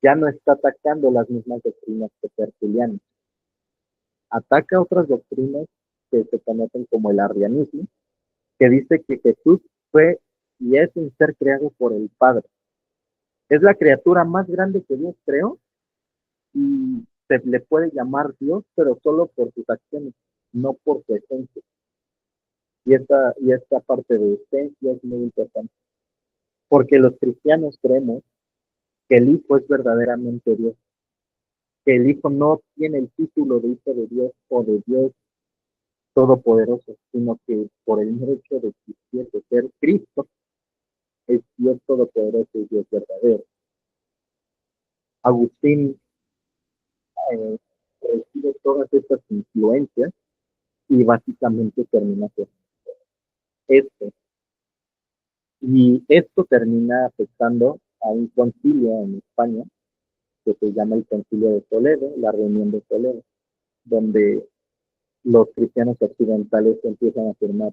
ya no está atacando las mismas doctrinas que Tertuliano. Ataca otras doctrinas que se conocen como el arrianismo, que dice que Jesús fue y es un ser creado por el Padre. Es la criatura más grande que Dios creó y se le puede llamar Dios, pero solo por sus acciones, no por su esencia. Y esta parte de esencia es muy importante, porque los cristianos creemos que el Hijo es verdaderamente Dios, que el Hijo no tiene el título de Hijo de Dios o de Dios Todopoderoso, sino que por el mero hecho de existir, de ser Cristo, es Dios Todopoderoso y Dios verdadero. Agustín recibe todas estas influencias y básicamente termina con esto. Y esto termina afectando a un concilio en España que se llama el Concilio de Toledo, la Reunión de Toledo, donde los cristianos occidentales empiezan a afirmar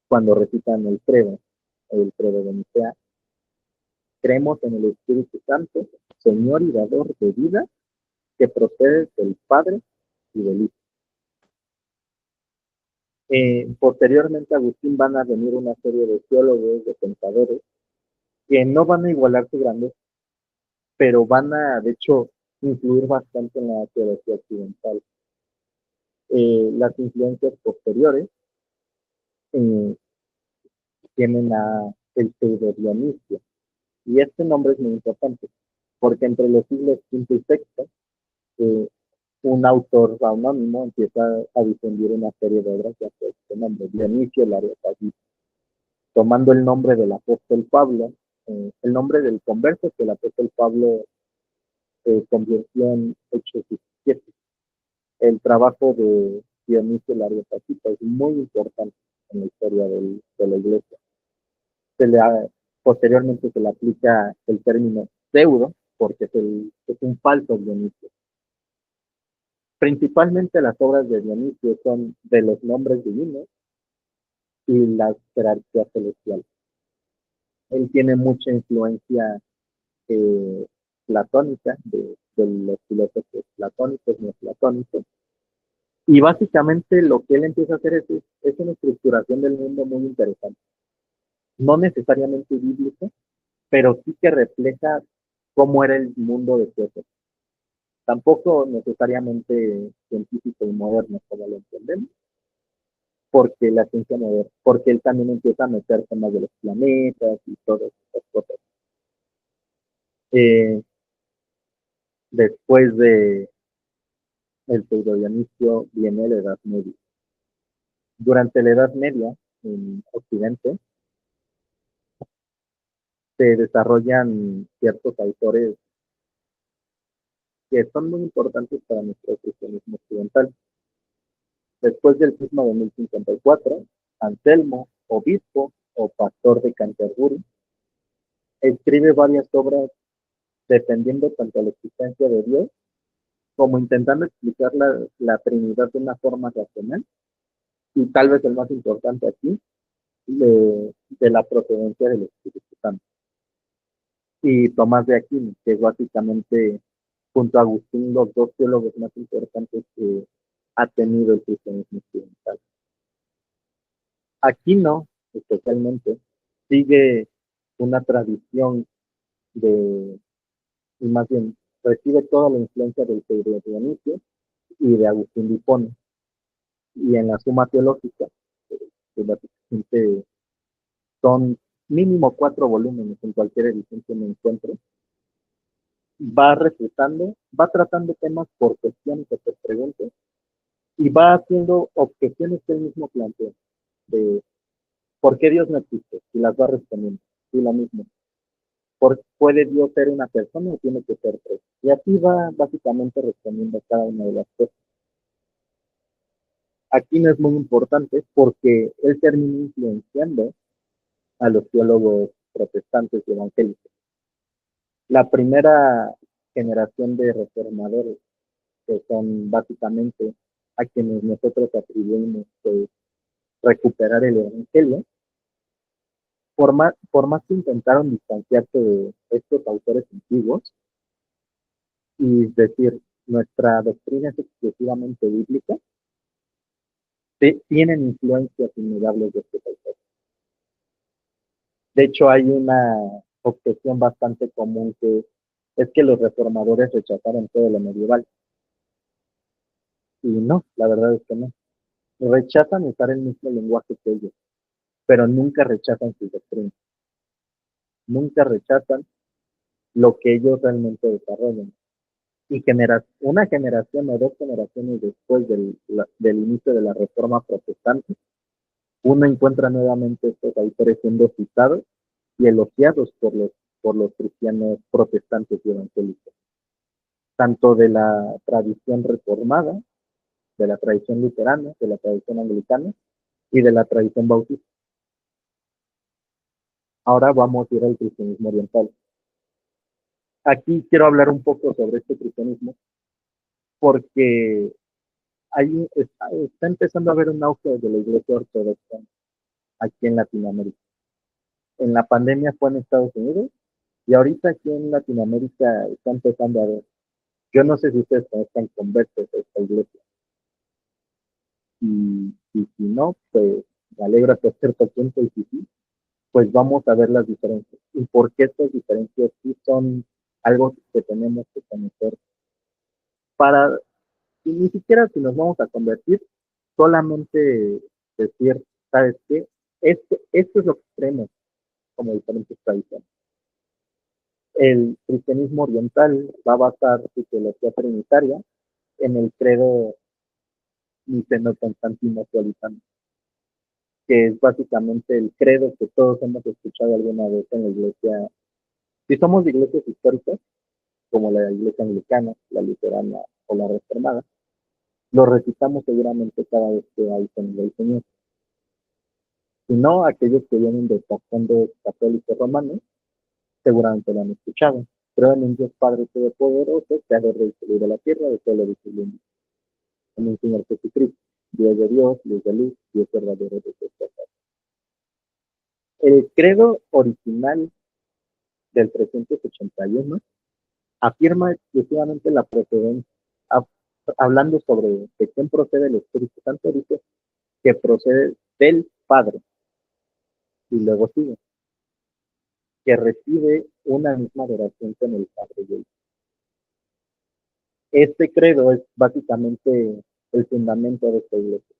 cuando recitan el credo de Nicea: creemos en el Espíritu Santo, Señor y dador de vida, que procede del Padre y del Hijo. Posteriormente a Agustín van a venir una serie de teólogos, de pensadores, que no van a igualar su grandeza, pero van a, de hecho, influir bastante en la teología occidental. Las influencias posteriores eh, tienen a el pseudo Dionisio, y este nombre es muy importante, porque entre los siglos V y VI, eh, un autor anónimo empieza a difundir una serie de obras que hace este nombre, Dionisio el Areopagita, tomando el nombre del apóstol Pablo, el nombre del converso que el apóstol Pablo convirtió en Hechos 17. El trabajo de Dionisio el Areopagita es muy importante en la historia de la iglesia. Posteriormente se le aplica el término pseudo, porque es un falso Dionisio. Principalmente las obras de Dionisio son de los nombres divinos y las jerarquías celestiales. Él tiene mucha influencia eh, platónica de los filósofos platónicos, neoplatónicos, y básicamente lo que él empieza a hacer es una estructuración del mundo muy interesante. no necesariamente bíblico, pero sí que refleja cómo era el mundo de su época. Tampoco necesariamente científico y moderno como lo entendemos, porque la ciencia moderna, porque él también empieza a meter temas de los planetas y todas esas cosas. Eh, Después de el pseudo-Dionisio viene la Edad Media. Durante la Edad Media, en Occidente, se desarrollan ciertos autores que son muy importantes para nuestro cristianismo occidental. Después del cisma de 1054, Anselmo, obispo o pastor de Canterbury, escribe varias obras defendiendo tanto la existencia de Dios como intentando explicar la Trinidad de una forma racional y tal vez el más importante aquí, de la procedencia del Espíritu Santo. Y Tomás de Aquino, que es básicamente, junto a Agustín, los dos teólogos más importantes que ha tenido el cristianismo occidental. Aquino, especialmente, sigue una tradición de, y más bien, recibe toda la influencia del Pedro Dionisio y de Agustín de Hipona. Y en la Suma Teológica, que básicamente son mínimo 4 volúmenes en cualquier edición que me encuentre, va refutando, va tratando temas por cuestiones o por preguntas y va haciendo objeciones que él mismo plantea de por qué Dios no existe y las va respondiendo. Y lo mismo, ¿puede Dios ser una persona o tiene que ser tres? Y así va básicamente respondiendo a cada una de las cosas. Aquí no es muy importante porque él termina influenciando a los teólogos protestantes y evangélicos. La primera generación de reformadores, que son básicamente a quienes nosotros atribuimos recuperar el evangelio, por más que intentaron distanciarse de estos autores antiguos y decir nuestra doctrina es exclusivamente bíblica, tienen influencias innegables de estos autores. De hecho, hay una objeción bastante común que es que los reformadores rechazaron todo lo medieval. Y no, la verdad es que no. Rechazan usar el mismo lenguaje que ellos, pero nunca rechazan sus doctrinas. Nunca rechazan lo que ellos realmente desarrollan. Y una generación o 2 generaciones después del inicio de la Reforma Protestante, uno encuentra nuevamente estos autores siendo citados y elogiados por los cristianos protestantes y evangélicos, tanto de la tradición reformada, de la tradición luterana, de la tradición anglicana y de la tradición bautista. Ahora vamos a ir al cristianismo oriental. Aquí quiero hablar un poco sobre este cristianismo porque está empezando a haber un auge de la iglesia ortodoxa aquí en Latinoamérica. En la pandemia fue en Estados Unidos y ahorita aquí en Latinoamérica está empezando a ver. Yo no sé si ustedes están conversos a esta iglesia. Y si no, pues me alegro hasta cierto punto y si sí, pues vamos a ver las diferencias. Y por qué estas diferencias sí son algo que tenemos que conocer para, y ni siquiera si nos vamos a convertir, solamente decir, ¿sabes qué? Esto es lo que creemos como diferentes tradiciones. El cristianismo oriental va a basar su teología trinitaria en el credo niceno-constantino-actualizante, que es básicamente el credo que todos hemos escuchado alguna vez en la iglesia. Si somos de iglesias históricas, como la iglesia anglicana, la luterana o la reformada, lo recitamos seguramente cada vez que hay con el Señor. Si no, aquellos que vienen de trasfondos católicos romanos, seguramente lo han escuchado. Creo en un Dios Padre Todopoderoso, que ha de redistribuir a la tierra de todo lo visible en el Señor Jesucristo, Dios de Dios, Dios de luz, Dios verdadero de Dios. El credo original del 381 afirma exclusivamente la procedencia, hablando sobre de quién procede el Espíritu Santo, dice que procede del Padre y luego sigue, que recibe una misma adoración con el Padre y el Hijo. Este credo es básicamente el fundamento de esta iglesia,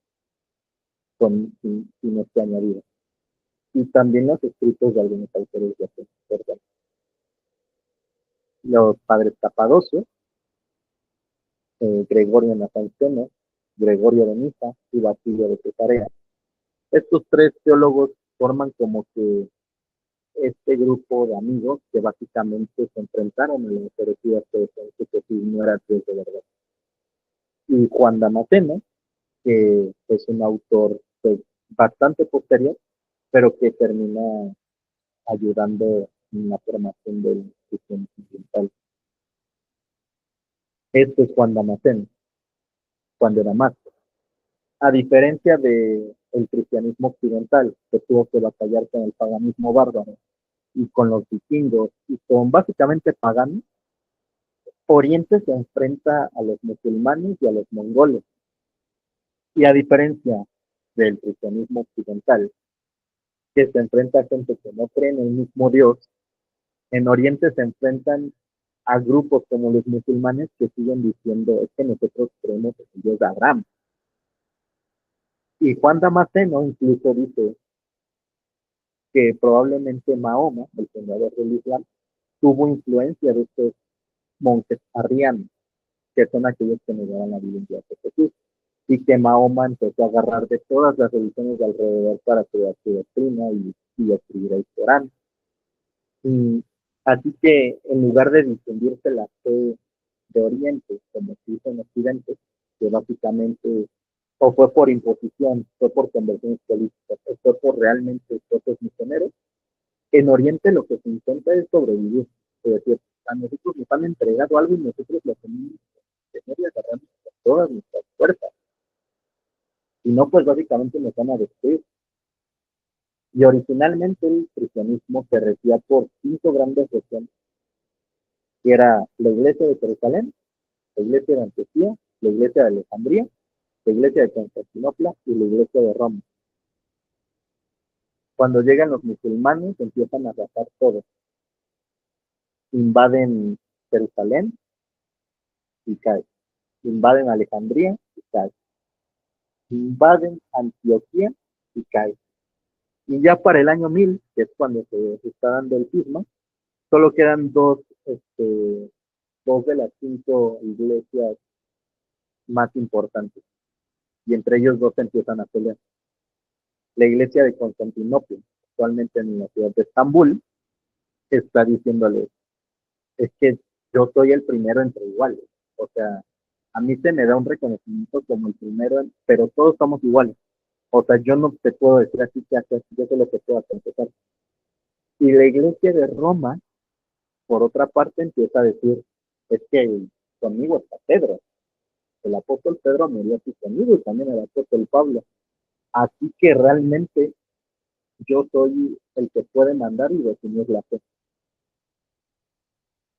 sin este añadido. Y también los escritos de algunos autores de aquí, ¿verdad? Los padres Capadocios, Gregorio Nazanceno, Gregorio de Niza y Basilio de Cesarea. Estos tres teólogos forman como que este grupo de amigos que básicamente se enfrentaron a las herejías que decían que Jesús no era Dios de verdad. Y Juan Damasceno, que es un autor pues, bastante posterior, pero que termina ayudando en la formación del cristianismo occidental. Este es Juan Damasceno, Juan de Damasco. A diferencia del cristianismo occidental, que tuvo que batallar con el paganismo bárbaro y con los vikingos y con básicamente paganos, Oriente se enfrenta a los musulmanes y a los mongoles. Y a diferencia del cristianismo occidental, que se enfrenta a gente que no cree en el mismo Dios, en Oriente se enfrentan a grupos como los musulmanes que siguen diciendo es que nosotros creemos en el Dios de Abraham. Y Juan Damasceno incluso dice que probablemente Mahoma, el fundador del Islam, tuvo influencia de estos monjes arrianos, que son aquellos que negaban la divinidad de Jesús, y que Mahoma empezó a agarrar de todas las religiones de alrededor para crear su doctrina y escribir el Corán. Y así que en lugar de distinguirse la fe de Oriente, como se hizo en Occidente, que básicamente o fue por imposición, fue por conversiones políticas, o fue por realmente esfuerzos misioneros, en Oriente lo que se intenta es sobrevivir. Es decir, a nosotros nos han entregado algo y nosotros lo tenemos que tener y agarramos con todas nuestras fuerzas. Y no, pues básicamente nos van a destruir. Y originalmente el cristianismo se regía por 5 grandes regiones, que era la iglesia de Jerusalén, la iglesia de Antioquía, la iglesia de Alejandría, la iglesia de Constantinopla y la iglesia de Roma. Cuando llegan los musulmanes empiezan a arrasar todo. Invaden Jerusalén y caen. Invaden Alejandría y caen. Invaden Antioquía y caen. Y ya para el año 1000, que es cuando se está dando el cisma, solo quedan dos de las 5 iglesias más importantes. Y entre ellos dos empiezan a pelear. La iglesia de Constantinopla, actualmente en la ciudad de Estambul, está diciéndole, es que yo soy el primero entre iguales. O sea, a mí se me da un reconocimiento como el primero, pero todos somos iguales. O sea, yo no te puedo decir así que haces, yo sé lo que puedo aconsejar. Y la iglesia de Roma, por otra parte, empieza a decir, es que conmigo está Pedro. El apóstol Pedro murió aquí conmigo y también el apóstol Pablo. Así que realmente yo soy el que puede mandar y definir la fe.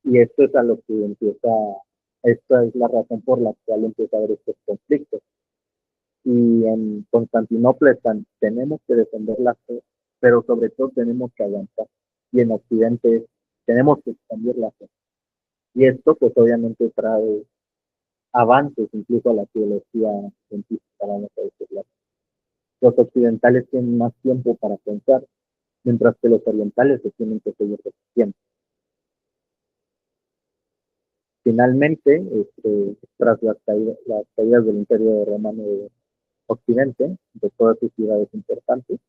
Y esto es a lo que empieza, esta es la razón por la cual empieza a haber estos conflictos. Y en Constantinopla están, tenemos que defender la fe, pero sobre todo tenemos que avanzar. Y en Occidente tenemos que expandir la fe. Y esto pues obviamente trae avances incluso a la teología científica, vamos a decirlo. Los occidentales tienen más tiempo para pensar, mientras que los orientales se tienen que seguir repitiendo. Finalmente, tras las caídas del Imperio Romano de Occidente, de todas sus ciudades importantes,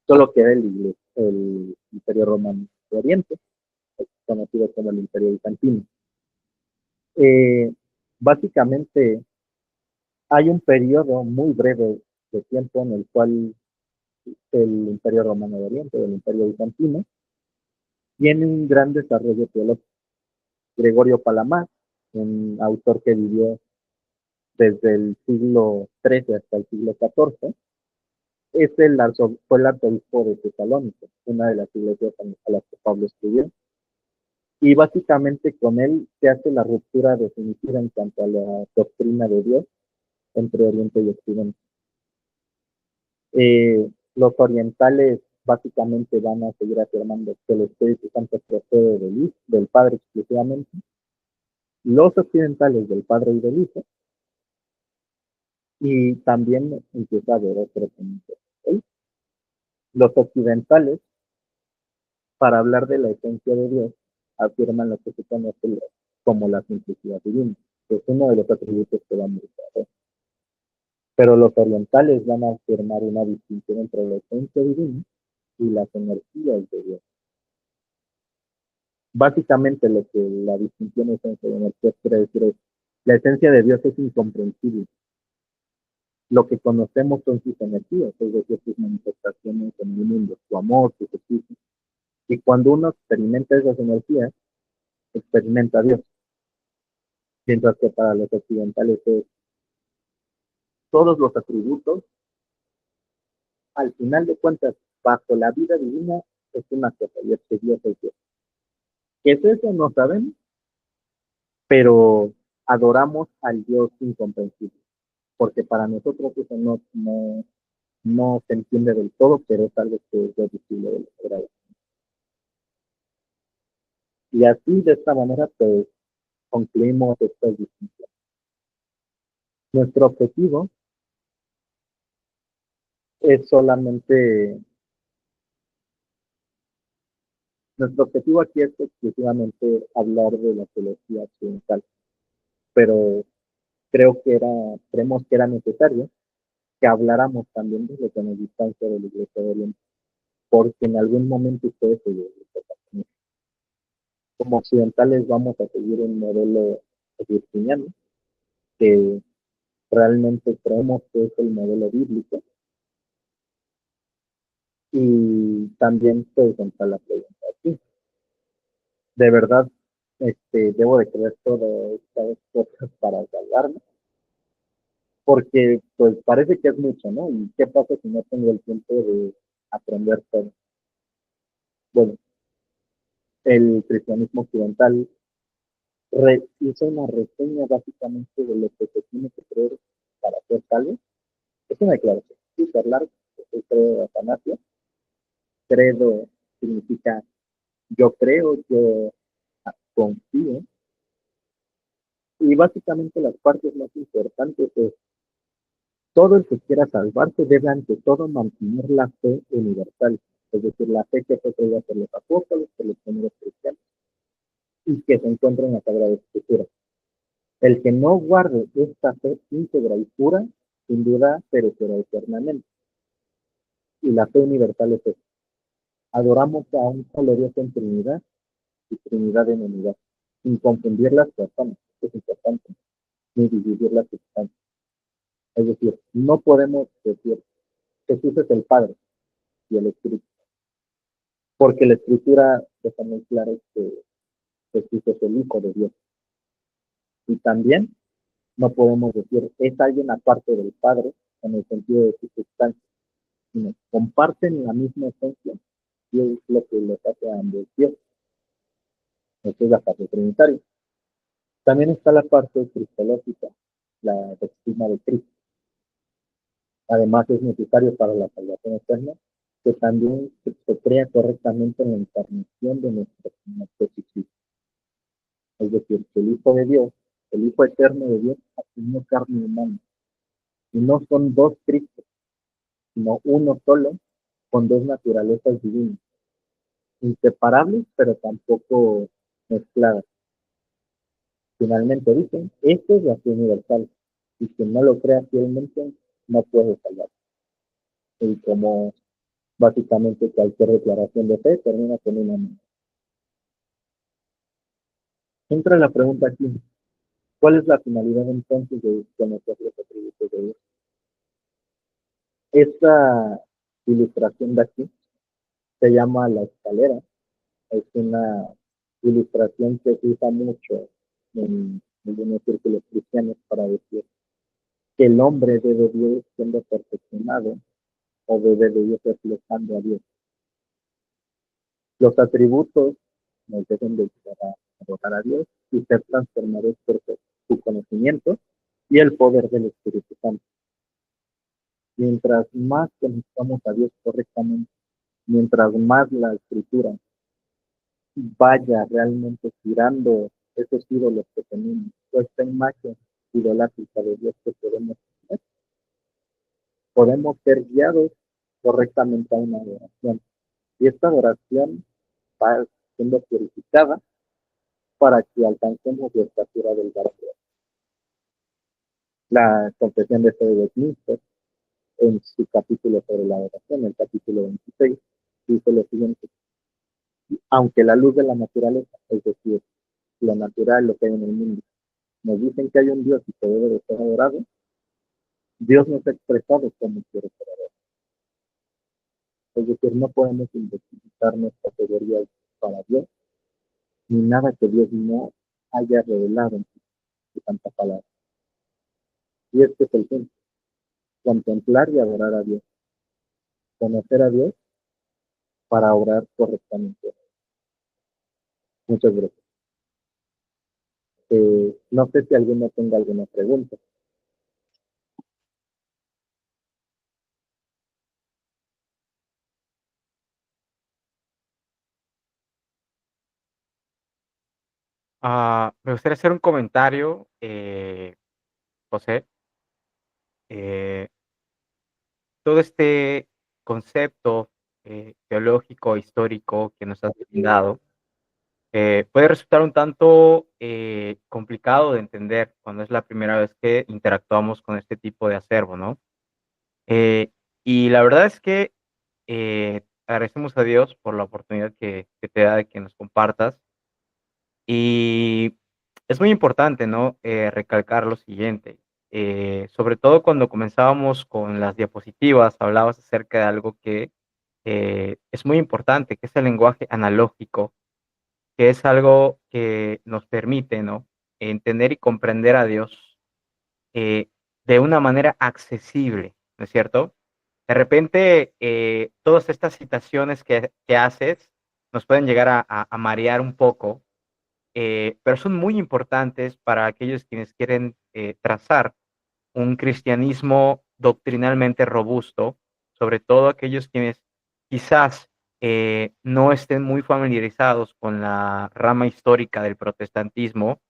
solo queda el Imperio Romano de Oriente, conocido como el Imperio Bizantino. Eh, Básicamente, hay un periodo muy breve de tiempo en el cual el Imperio Romano de Oriente, el Imperio Bizantino, tiene un gran desarrollo teológico. Gregorio Palamas, un autor que vivió desde el siglo XIII hasta el siglo XIV, fue el arzobispo de Tesalónica, una de las iglesias a las que Pablo escribió. Y básicamente con él se hace la ruptura definitiva en cuanto a la doctrina de Dios entre Oriente y Occidente. Los orientales básicamente van a seguir afirmando que el Espíritu Santo procede del Padre exclusivamente, los occidentales del Padre y del Hijo, y también empieza a haber otro punto. ¿Sí? Los occidentales, para hablar de la esencia de Dios, afirman lo que se conoce como la simplicidad divina, que es uno de los atributos que vamos a ver. Pero los orientales van a afirmar una distinción entre la esencia divina y las energías de Dios. Básicamente lo que la distinción de esencia de energía quiere decir es, la esencia de Dios es incomprensible. Lo que conocemos son sus energías, es decir, sus manifestaciones en el mundo, su amor, su justicia. Y cuando uno experimenta esas energías, experimenta a Dios. Mientras que para los occidentales es todos los atributos, al final de cuentas, bajo la vida divina, es una cosa, y es que Dios es Dios. ¿Qué es eso? No sabemos, pero adoramos al Dios incomprensible, porque para nosotros eso no se entiende del todo, pero es algo que es visible de la verdad. Y así, de esta manera, pues, concluimos estas distinciones. Nuestro objetivo es solamente, nuestro objetivo aquí es exclusivamente hablar de la teología occidental, pero creemos que era necesario que habláramos también de lo que nos distancia de la Iglesia de Oriente, porque en algún momento ustedes se como occidentales vamos a seguir un modelo virginiano que realmente creemos que es el modelo bíblico. Y también pues entra la pregunta aquí. ¿De verdad debo de creer todas estas cosas para salvarme? Porque pues parece que es mucho, ¿no? ¿Y qué pasa si no tengo el tiempo de aprender todo? Bueno, el cristianismo occidental hizo una reseña básicamente de lo que se tiene que creer para ser salvo. Es una declaración súper larga, es el credo de Atanasio. Credo significa yo creo, yo confío. Y básicamente las partes más importantes es todo el que quiera salvarse debe ante todo mantener la fe universal, es decir, la fe que fue creída por los apóstoles, por los primeros cristianos, y que se encuentra en la Sagrada Escritura. El que no guarde esta fe íntegra y pura, sin duda perecerá eternamente. Y la fe universal es esta. Adoramos a un solo Dios en Trinidad y Trinidad en unidad, sin confundir las personas, esto es importante, ni dividir las sustancias. Es decir, no podemos decir Jesús es el Padre y el Espíritu, porque la Escritura deja muy claro que Jesús es el Hijo de Dios. Y también no podemos decir es alguien aparte del Padre en el sentido de su sustancia, sino comparten la misma esencia y es lo que los hace a ambos Dios. Esa es la parte trinitaria. También está la parte cristológica, la doctrina de Cristo. Además es necesario para la salvación eterna que también se crea correctamente en la encarnación de nuestro Señor Jesucristo. Es decir, que el Hijo de Dios, el Hijo eterno de Dios, asumió carne humana. Y no son dos Cristos, sino uno solo, con dos naturalezas divinas, inseparables, pero tampoco mezcladas. Finalmente dicen, esto es la fe universal, y quien no lo crea fielmente no puede salvar. Y como básicamente cualquier declaración de fe termina con una no. Entra la pregunta aquí, ¿cuál es la finalidad entonces de conocer los atributos de Dios? Esta ilustración de aquí se llama la escalera, es una ilustración que se usa mucho en algunos círculos cristianos para decir que el hombre debe de ir siendo perfeccionado o debe de ir reflejando a Dios. Los atributos nos deben de ayudar a adorar a Dios y ser transformados por su conocimiento y el poder del Espíritu Santo. Mientras más conozcamos a Dios correctamente, mientras más la escritura vaya realmente tirando esos ídolos que tenemos, o esta imagen idolátrica de Dios que tener, podemos ser guiados correctamente a una adoración. Y esta adoración va siendo purificada para que alcancemos la estatura del varón. La confesión de fe de Westminster, en su capítulo sobre la adoración, el capítulo 26, dice lo siguiente: aunque la luz de la naturaleza, es decir, lo natural, lo que hay en el mundo, nos dicen que hay un Dios y que debe de ser adorado, Dios nos ha expresado cómo quiere ser adorado. Es decir, no podemos identificarnos categorías para Dios, ni nada que Dios no haya revelado en su santa palabra. Y este es el punto: contemplar y adorar a Dios, conocer a Dios para orar correctamente. Muchas gracias. No sé si alguno tenga alguna pregunta.
Me gustaría hacer un comentario, José. Eh, Todo este concepto teológico, histórico que nos has brindado, puede resultar un tanto complicado de entender cuando es la primera vez que interactuamos con este tipo de acervo, ¿no? Eh, y la verdad es que agradecemos a Dios por la oportunidad que te da de que nos compartas. Y es muy importante, ¿no? Recalcar lo siguiente, sobre todo cuando comenzábamos con las diapositivas, hablabas acerca de algo que es muy importante, que es el lenguaje analógico, que es algo que nos permite, ¿no? Entender y comprender a Dios eh, de una manera accesible, ¿no es cierto? De repente, todas estas citaciones que haces nos pueden llegar a marear un poco, pero son muy importantes para aquellos quienes quieren trazar un cristianismo doctrinalmente robusto, sobre todo aquellos quienes quizás no estén muy familiarizados con la rama histórica del protestantismo.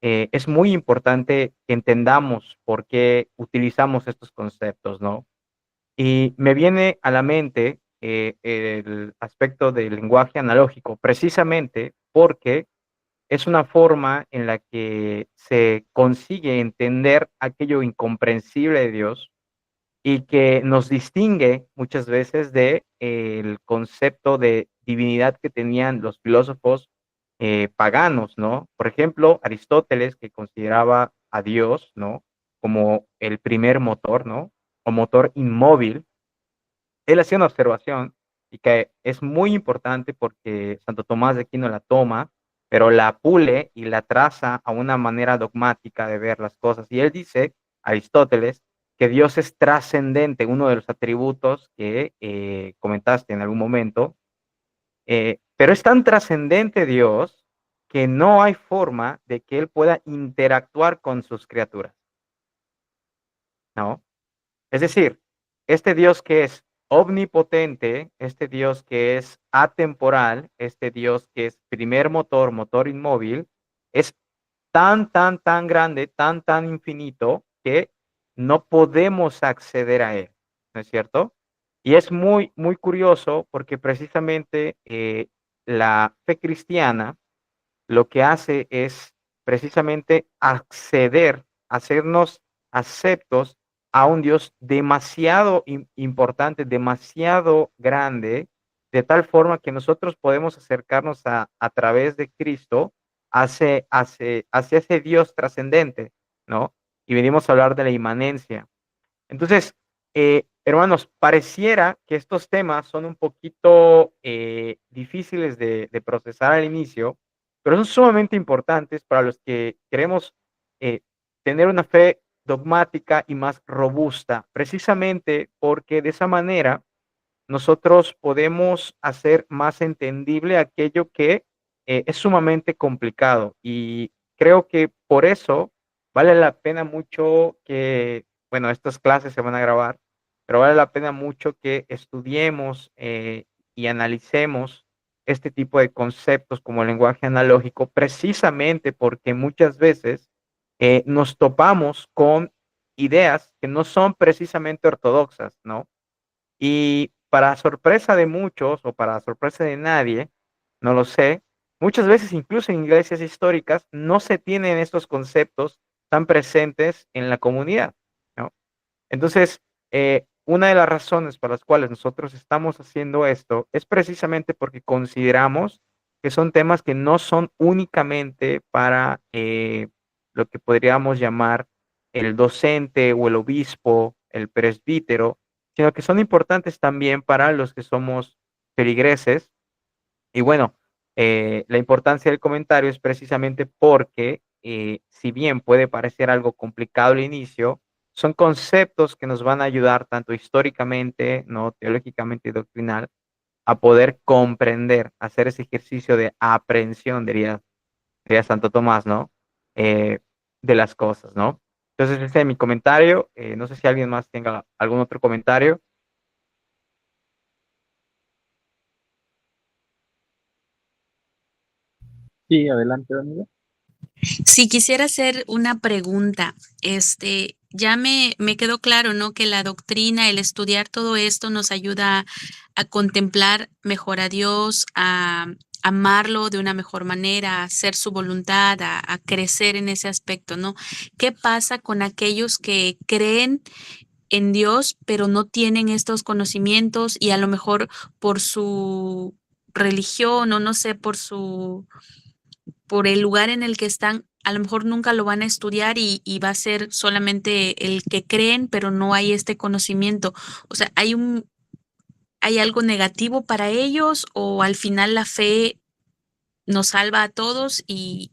Es muy importante que entendamos por qué utilizamos estos conceptos, ¿no? Y me viene a la mente el aspecto del lenguaje analógico, precisamente porque es una forma en la que se consigue entender aquello incomprensible de Dios y que nos distingue muchas veces de el concepto de divinidad que tenían los filósofos paganos, ¿no? Por ejemplo, Aristóteles, que consideraba a Dios, ¿no? Como el primer motor, ¿no? O motor inmóvil. Él hacía una observación y que es muy importante porque Santo Tomás de Aquino la toma, pero la pule y la traza a una manera dogmática de ver las cosas. Y él dice, Aristóteles, que Dios es trascendente, uno de los atributos que comentaste en algún momento, pero es tan trascendente Dios que no hay forma de que Él pueda interactuar con sus criaturas, ¿no? Es decir, este Dios que es omnipotente, este Dios que es atemporal, este Dios que es primer motor, motor inmóvil, es tan, tan, tan grande, tan, tan infinito que no podemos acceder a él, ¿no es cierto? Y es muy, muy curioso porque precisamente la fe cristiana lo que hace es precisamente acceder, hacernos aceptos a un Dios demasiado importante, demasiado grande, de tal forma que nosotros podemos acercarnos a través de Cristo hacia ese Dios trascendente, ¿no? Y venimos a hablar de la inmanencia. Entonces, hermanos, pareciera que estos temas son un poquito difíciles de procesar al inicio, pero son sumamente importantes para los que queremos eh, tener una fe dogmática y más robusta, precisamente porque de esa manera nosotros podemos hacer más entendible aquello que es sumamente complicado. Y creo que por eso vale la pena mucho que, bueno, estas clases se van a grabar, pero vale la pena mucho que estudiemos y analicemos este tipo de conceptos como el lenguaje analógico, precisamente porque muchas veces nos topamos con ideas que no son precisamente ortodoxas, ¿no? Y para sorpresa de muchos o para sorpresa de nadie, no lo sé, muchas veces incluso en iglesias históricas no se tienen estos conceptos tan presentes en la comunidad, ¿no? Entonces, una de las razones por las cuales nosotros estamos haciendo esto es precisamente porque consideramos que son temas que no son únicamente para lo que podríamos llamar el docente o el obispo, el presbítero, sino que son importantes también para los que somos feligreses. Y bueno, la importancia del comentario es precisamente porque, si bien puede parecer algo complicado al inicio, son conceptos que nos van a ayudar tanto históricamente, no teológicamente y doctrinal, a poder comprender, hacer ese ejercicio de aprehensión, diría Santo Tomás, ¿no? Eh, de las cosas, ¿no? Entonces, ese es mi comentario. No sé si alguien más tenga algún otro comentario.
Sí, adelante, amigo.
Si quisiera hacer una pregunta, ya me quedó claro, ¿no? Que la doctrina, el estudiar todo esto nos ayuda a contemplar mejor a Dios, a amarlo de una mejor manera, a hacer su voluntad, a crecer en ese aspecto, ¿no? ¿Qué pasa con aquellos que creen en Dios, pero no tienen estos conocimientos y a lo mejor por su religión o no sé, por el lugar en el que están, a lo mejor nunca lo van a estudiar y va a ser solamente el que creen, pero no hay este conocimiento? O sea, ¿hay algo negativo para ellos o al final la fe nos salva a todos y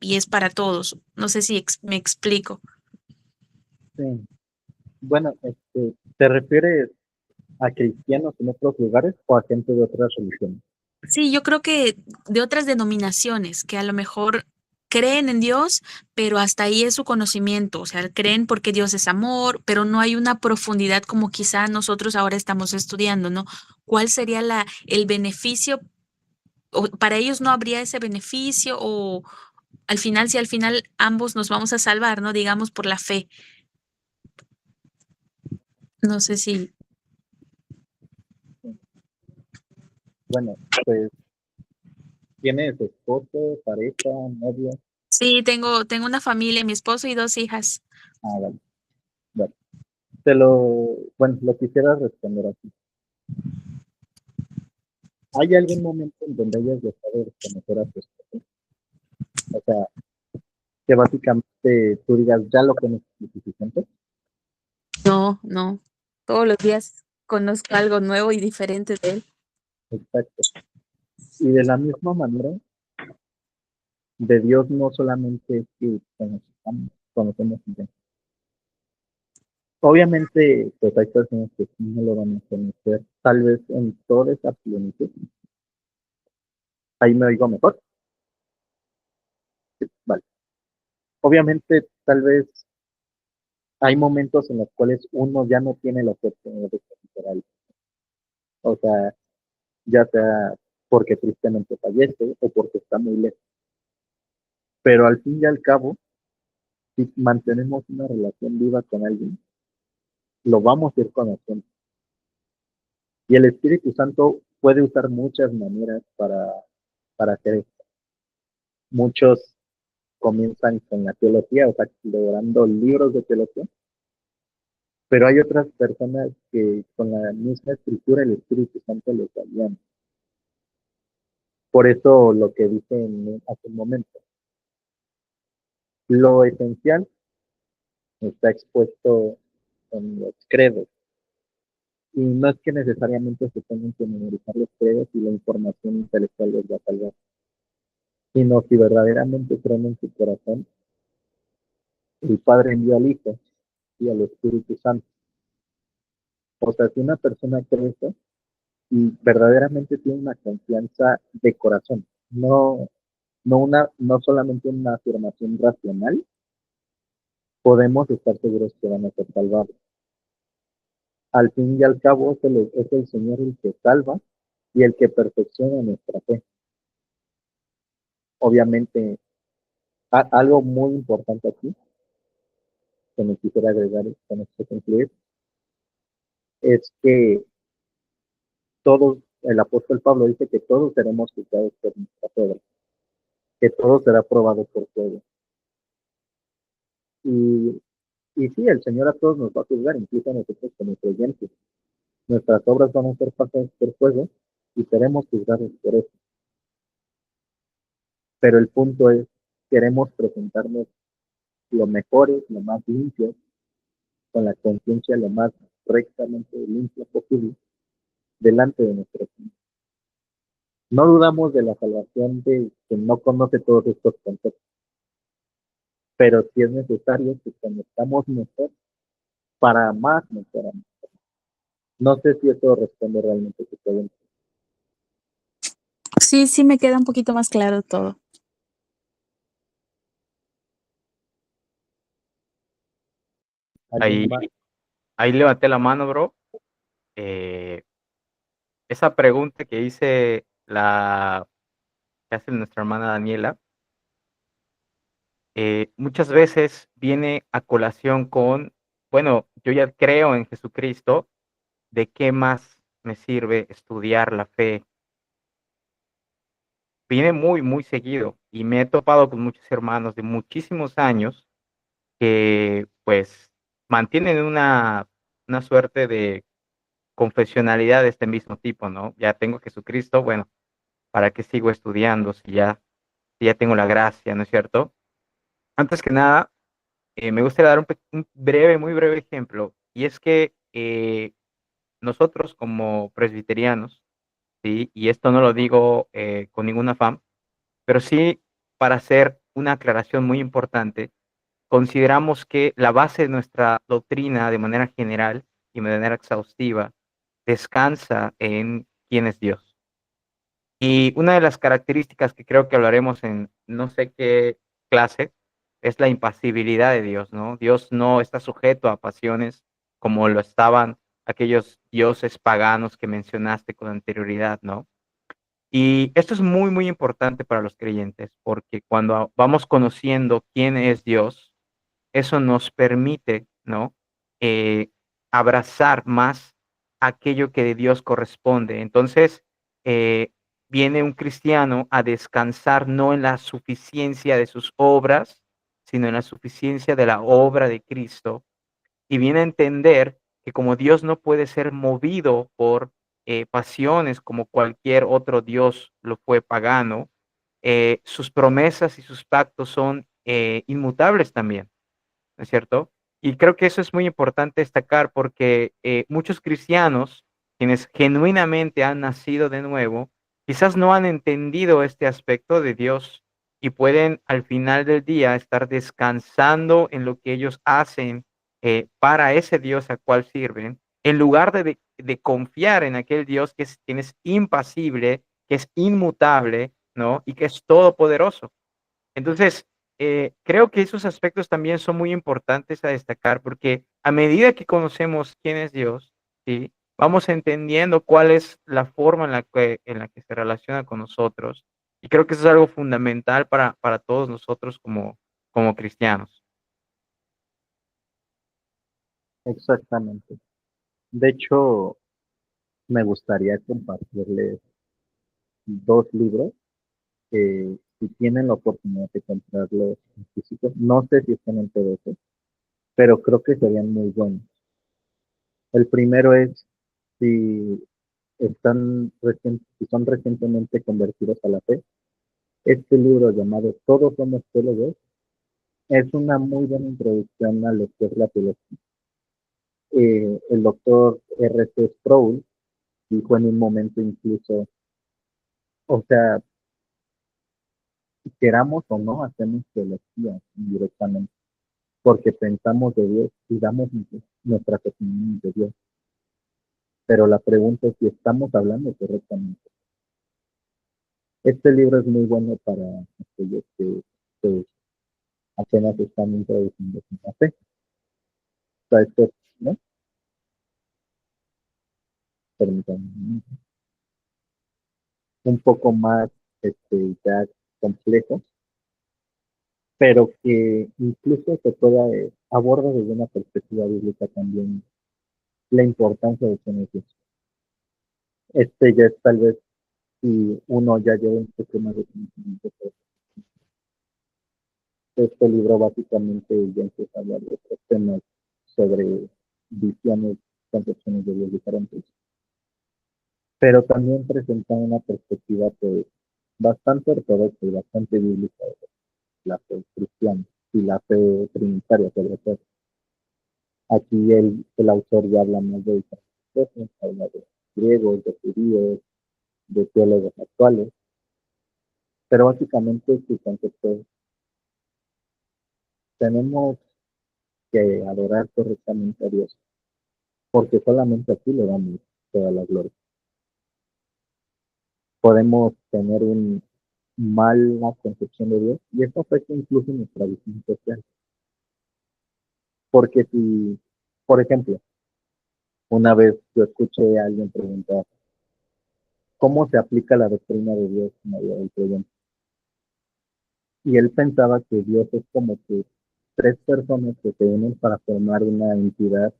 es para todos? No sé si me explico.
Sí. Bueno, ¿te refieres a cristianos en otros lugares o a gente de otras religiones?
Sí, yo creo que de otras denominaciones que a lo mejor creen en Dios, pero hasta ahí es su conocimiento, o sea, creen porque Dios es amor, pero no hay una profundidad como quizá nosotros ahora estamos estudiando, ¿no? ¿Cuál sería el beneficio? O para ellos no habría ese beneficio o al final, si al final ambos nos vamos a salvar, ¿no? Digamos por la fe. No sé si.
Bueno, pues, ¿tienes esposo, pareja, novia?
Sí, tengo una familia, mi esposo y 2 hijas.
Ah, vale. Bueno, bueno, lo quisiera responder así. ¿Hay algún momento en donde hayas dejado de conocer a tu esposo? O sea, que básicamente tú digas, ya lo conoces lo suficiente.
No, no. Todos los días conozco algo nuevo y diferente de él.
Exacto. Y de la misma manera, de Dios no solamente es que conocemos bien. Obviamente, pues hay personas que sí no lo van a conocer, tal vez en toda esa plenitud. Ahí me oigo mejor. Vale. Obviamente, tal vez hay momentos en los cuales uno ya no tiene la oportunidad de conocer a alguien. O sea, ya sea porque tristemente fallece o porque está muy lejos. Pero al fin y al cabo, si mantenemos una relación viva con alguien, lo vamos a ir conociendo. Y el Espíritu Santo puede usar muchas maneras para hacer esto. Muchos comienzan con la teología, o sea, logrando libros de teología, pero hay otras personas que con la misma escritura el Espíritu Santo les ayuda. Por eso lo que dije hace un momento, lo esencial está expuesto en los credos. Y no es que necesariamente se tengan que memorizar los credos y la información intelectual les va a salvar, sino si verdaderamente creen en su corazón, el Padre envió al Hijo y al Espíritu Santo. O sea, si una persona cree eso y verdaderamente tiene una confianza de corazón, no solamente una afirmación racional, podemos estar seguros que van a ser salvados. Al fin y al cabo es el Señor el que salva y el que perfecciona nuestra fe. Obviamente, algo muy importante aquí, que me quisiera agregar con esto concluir, es que todos, el apóstol Pablo dice que todos seremos juzgados por nuestra obra, que todo será probado por fuego. Y, y sí, el Señor a todos nos va a juzgar, incluso a nosotros como creyentes. Nuestras obras van a ser pasadas por fuego y seremos juzgados por eso. Pero el punto es, queremos presentarnos lo mejores, lo más limpios, con la conciencia lo más rectamente limpia posible delante de nuestro Señor. No dudamos de la salvación de quien no conoce todos estos conceptos, pero sí es necesario que conozcamos mejor para más mejor. No sé si eso responde realmente a tu pregunta.
Sí, sí me queda un poquito más claro todo.
¿Alguien
Ahí,
más?
ahí levanté la mano, bro. Eh, esa pregunta que hice que hace nuestra hermana Daniela, muchas veces viene a colación con, bueno, yo ya creo en Jesucristo, ¿de qué más me sirve estudiar la fe? Viene muy, muy seguido y me he topado con muchos hermanos de muchísimos años que pues mantienen una suerte de confesionalidad de este mismo tipo, ¿no? Ya tengo a Jesucristo, bueno, ¿para qué sigo estudiando si ya tengo la gracia, ¿no es cierto? Antes que nada, me gustaría dar un breve, muy breve ejemplo, y es que nosotros como presbiterianos, ¿sí? Y esto no lo digo con ningún afán, pero sí para hacer una aclaración muy importante, consideramos que la base de nuestra doctrina de manera general y de manera exhaustiva descansa en quién es Dios. Y una de las características que creo que hablaremos en no sé qué clase es la impasibilidad de Dios, ¿no? Dios no está sujeto a pasiones como lo estaban aquellos dioses paganos que mencionaste con anterioridad, ¿no? Y esto es muy, muy importante para los creyentes, porque cuando vamos conociendo quién es Dios, eso nos permite, ¿no? Eh, abrazar más aquello que de Dios corresponde. Entonces, eh, viene un cristiano a descansar no en la suficiencia de sus obras, sino en la suficiencia de la obra de Cristo, y viene a entender que como Dios no puede ser movido por pasiones como cualquier otro Dios lo fue pagano, sus promesas y sus pactos son inmutables también. ¿No es cierto? Y creo que eso es muy importante destacar porque muchos cristianos, quienes genuinamente han nacido de nuevo, quizás no han entendido este aspecto de Dios y pueden al final del día estar descansando en lo que ellos hacen para ese Dios al cual sirven, en lugar de confiar en aquel Dios quien es impasible, que es inmutable, ¿no? Y que es todopoderoso. Entonces, creo que esos aspectos también son muy importantes a destacar, porque a medida que conocemos quién es Dios, ¿sí? Vamos entendiendo cuál es la forma en la que se relaciona con nosotros. Y creo que eso es algo fundamental para todos nosotros como cristianos.
Exactamente. De hecho, me gustaría compartirles dos libros que si tienen la oportunidad de comprarlos en físico, no sé si están en PDF, pero creo que serían muy buenos. El primero es si si son recientemente convertidos a la fe. Este libro llamado Todos somos teólogos es una muy buena introducción a lo que es la teología. El doctor R.C. Sproul dijo en un momento incluso, o sea, queramos o no, hacemos teología directamente, porque pensamos de Dios y damos nuestras opiniones de Dios. Pero la pregunta es si estamos hablando correctamente. Este libro es muy bueno para aquellos que apenas están introduciendo en la fe. O sea, esto, ¿no? Permítanme. un poco más ya complejo, pero que incluso se pueda abordar desde una perspectiva bíblica también la importancia de tener Dios. Ya es tal vez si uno ya lleva un poco más de conocimiento. Este libro básicamente ya empieza a hablar de otros temas sobre visiones, concepciones de Dios diferentes, pero también presenta una perspectiva pues, bastante ortodoxa y bastante bíblica de la fe cristiana y la fe trinitaria sobre todo. Aquí el autor ya habla más de diferentes cosas, habla de griegos, de judíos, de teólogos actuales, pero básicamente su concepto es, tenemos que adorar correctamente a Dios, porque solamente así le damos toda la gloria. Podemos tener una mala concepción de Dios y esto afecta incluso nuestra visión social. Porque si, por ejemplo, una vez yo escuché a alguien preguntar, ¿cómo se aplica la doctrina de Dios en la vida del creyente? Y él pensaba que Dios es como que tres personas que se unen para formar una entidad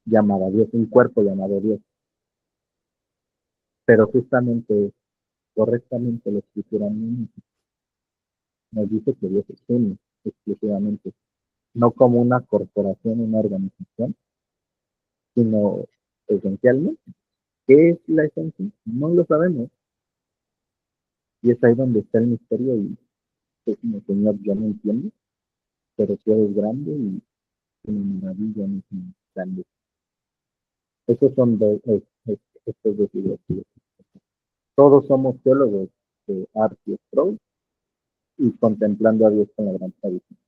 llamada Dios, un cuerpo llamado Dios. Pero justamente, correctamente, la escritura nos dice que Dios es uno, exclusivamente, no como una corporación, una organización, sino esencialmente. ¿Qué es la esencia? No lo sabemos. Y es ahí donde está el misterio y es como, Señor, yo no entiendo, pero tú eres grande y tu maravilla no es grande. Esos son estos dos libros. Todos somos teólogos de Art y Stroll y contemplando a Dios con la gran tradición.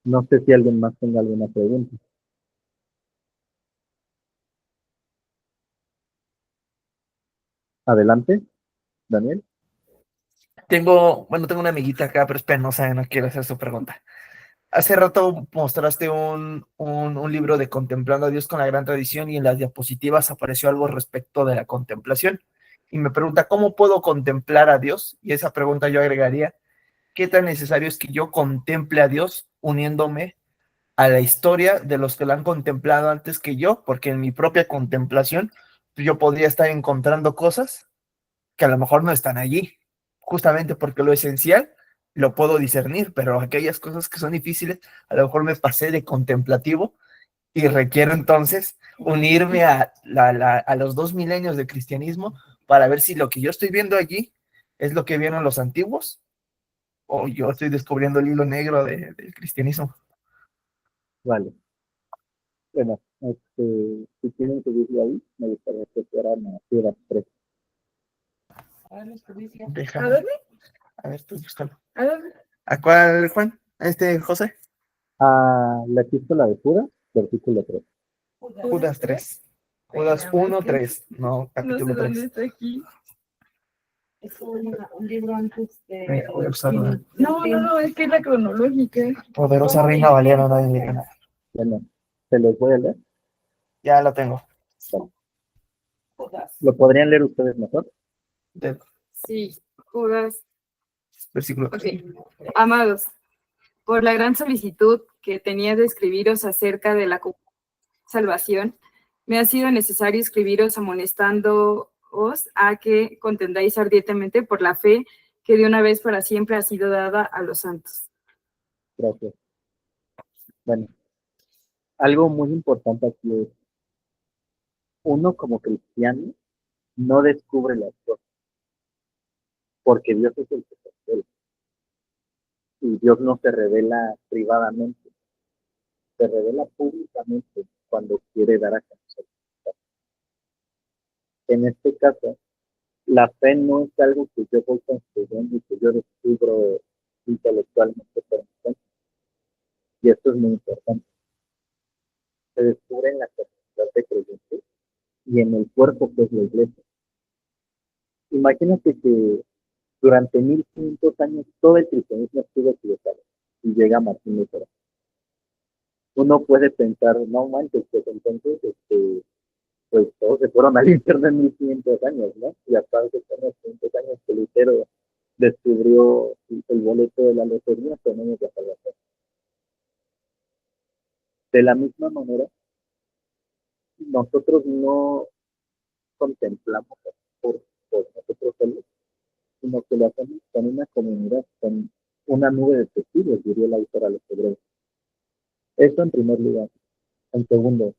No sé si alguien más tenga alguna pregunta. Adelante, Daniel.
Tengo una amiguita acá, pero es penosa, no quiero hacer su pregunta. Hace rato mostraste un libro de Contemplando a Dios con la gran tradición y en las diapositivas apareció algo respecto de la contemplación. Y me pregunta, ¿cómo puedo contemplar a Dios? Y esa pregunta yo agregaría, ¿qué tan necesario es que yo contemple a Dios uniéndome a la historia de los que lo han contemplado antes que yo? Porque en mi propia contemplación yo podría estar encontrando cosas que a lo mejor no están allí, justamente porque lo esencial lo puedo discernir, pero aquellas cosas que son difíciles, a lo mejor me pasé de contemplativo y requiero entonces unirme a los 2 milenios de cristianismo para ver si lo que yo estoy viendo allí es lo que vieron los antiguos o yo estoy descubriendo el hilo negro del cristianismo.
Vale. Bueno, si quieren subirlo ahí, me gustaría que fueran a Judas 3.
Déjame. A ver, tú búscalo. ¿A cuál, Juan? ¿A José?
A la epístola de Judas, versículo 3.
Judas 3. Judas 1, 3. No, capítulo 3. ¿Dónde está aquí?
Es un libro antes de...
No,
es que es la cronológica.
Poderosa Reina Valera, nadie le gana.
Bueno, se los voy a leer.
Ya lo tengo.
Vale.
Judas.
¿Lo podrían leer ustedes mejor?
Sí, Judas.
Versículo.
Okay. Amados, por la gran solicitud que tenía de escribiros acerca de la salvación, me ha sido necesario escribiros amonestándoos a que contendáis ardientemente por la fe que de una vez para siempre ha sido dada a los santos.
Gracias. Bueno, algo muy importante aquí es, uno como cristiano no descubre las cosas, porque Dios es el que se revela. Y Dios no se revela privadamente, se revela públicamente cuando quiere dar a conocer. En este caso, la fe no es algo que yo voy construyendo y que yo descubro intelectualmente por mi cuenta. Y esto es muy importante. Se descubre en la comunidad de creyentes y en el cuerpo que es la iglesia. Imagínate que durante 1500 años todo el cristianismo estuvo equivocado y llega Martín Lutero. Uno puede pensar, no manches, pues entonces pues todos se fueron al infierno en 1500 años, ¿no? Y hasta hace unos 500 años que Lutero descubrió el boleto de la lotería, tenemos la salvación. De la misma manera, nosotros no contemplamos por nosotros solos, sino que lo hacemos con una comunidad, con una nube de testigos, diría el autor a los hebreos. Eso en primer lugar. En segundo,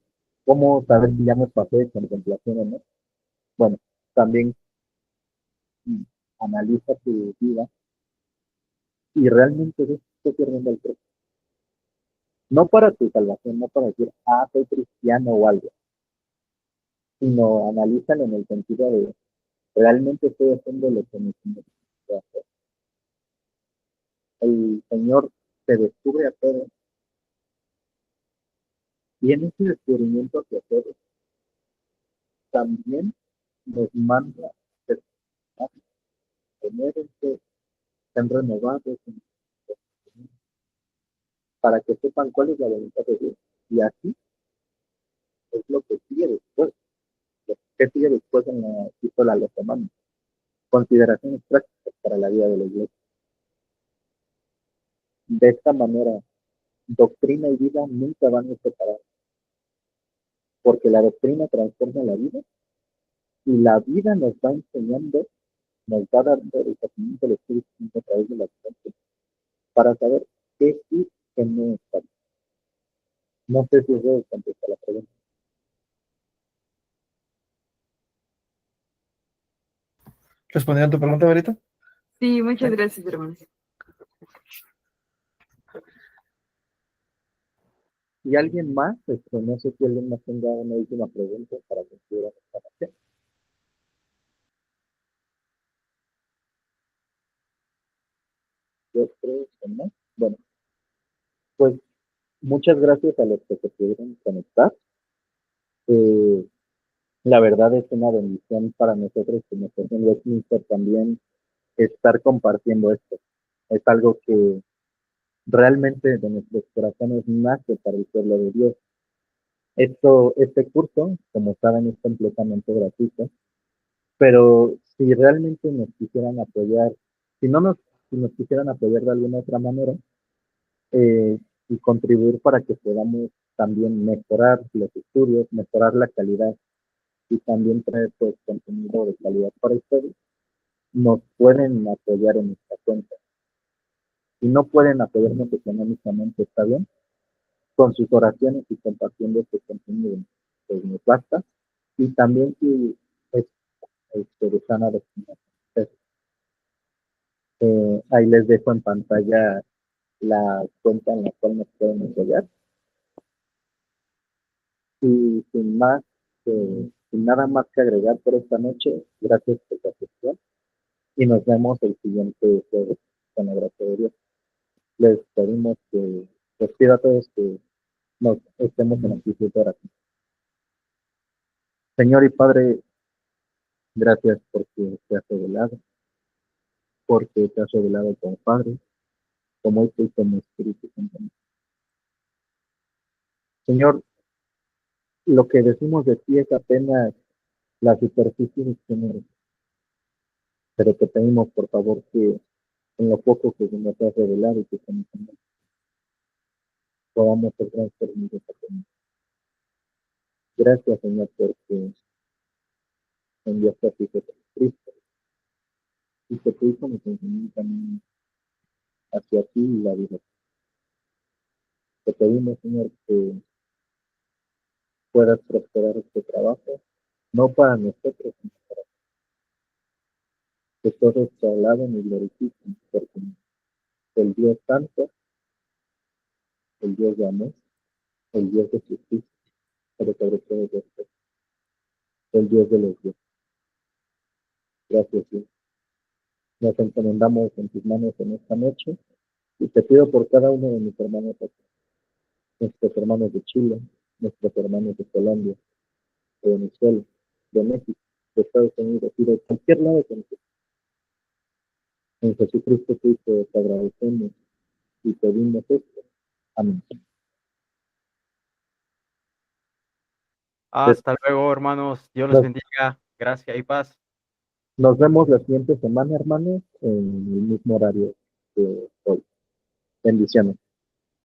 ¿cómo saber si ya me pasé de contemplación o no? Bueno, también analiza tu vida y realmente ves que estás sirviendo al prójimo. No para tu salvación, no para decir, soy cristiano o algo, sino analízalo en el sentido de, realmente estoy haciendo lo que me tiene hacer. El Señor te descubre a todos y en ese descubrimiento hacia todos también nos manda a tener que sean renovados para que sepan cuál es la voluntad de Dios. Y así es lo que sigue después. ¿Qué sigue después en la epístola a los romanos? Consideraciones prácticas para la vida de la iglesia. De esta manera, doctrina y vida nunca van a separar, porque la doctrina transforma la vida y la vida nos va enseñando, nos va dando el conocimiento del Espíritu Santo a través de la acción para saber qué sí, qué no está bien. No sé si eso contesta la pregunta.
¿Respondiendo a tu pregunta, Verito?
Sí, muchas gracias, hermano.
¿Y alguien más? No sé si alguien más tenga una última pregunta para concluir esta parte. Yo creo que no. Bueno, pues muchas gracias a los que se pudieron conectar. La verdad es una bendición para nosotros como en Westminster también estar compartiendo esto. Es algo que realmente de nuestros corazones nace para el pueblo de Dios. Este curso, como saben, es completamente gratuito, pero si realmente nos quisieran apoyar, si no nos, si nos quisieran apoyar de alguna otra manera eh, y contribuir para que podamos también mejorar los estudios, mejorar la calidad y también traer pues, contenido de calidad para ustedes, nos pueden apoyar en esta cuenta. Si no pueden apoyarnos económicamente, está bien, con sus oraciones y compartiendo este contenido, pues nos basta. Y también si de sana destinación. Ahí les dejo en pantalla la cuenta en la cual nos pueden apoyar. Y sin más, sin nada más que agregar por esta noche, gracias por su atención y nos vemos el siguiente jueves con la gracia de Dios. Les pedimos que les pido a todos que nos estemos en actitud de oración. Señor y Padre, gracias porque te has revelado, porque te has revelado como Padre, como Hijo y como Espíritu Santo. Señor, lo que decimos de ti es apenas la superficie, Señor, pero te pedimos por favor que en lo poco que nos has revelado y que conocemos podamos ser transformados a ti. Gracias, Señor, porque enviaste a tu Hijo Cristo y que tu Hijo nos enseñó un camino hacia ti y la vida. Te pedimos, Señor, que puedas prosperar este trabajo, no para nosotros, sino para que todos te alaben y glorifiquen, porque el Dios Santo, el Dios de amor, el Dios de justicia, pero sobre todo Dios, el Dios de los dioses. Gracias, Dios. Nos encomendamos en tus manos en esta noche y te pido por cada uno de mis hermanos aquí, nuestros hermanos de Chile, nuestros hermanos de Colombia, de Venezuela, de México, de Estados Unidos y de cualquier lado que nos esté. En Jesucristo Cristo te agradecemos y pedimos esto. Amén.
Hasta luego, hermanos. Dios les
Nos,
bendiga. Gracias y paz.
nos vemos la siguiente semana, hermanos, en el mismo horario que hoy. Bendiciones.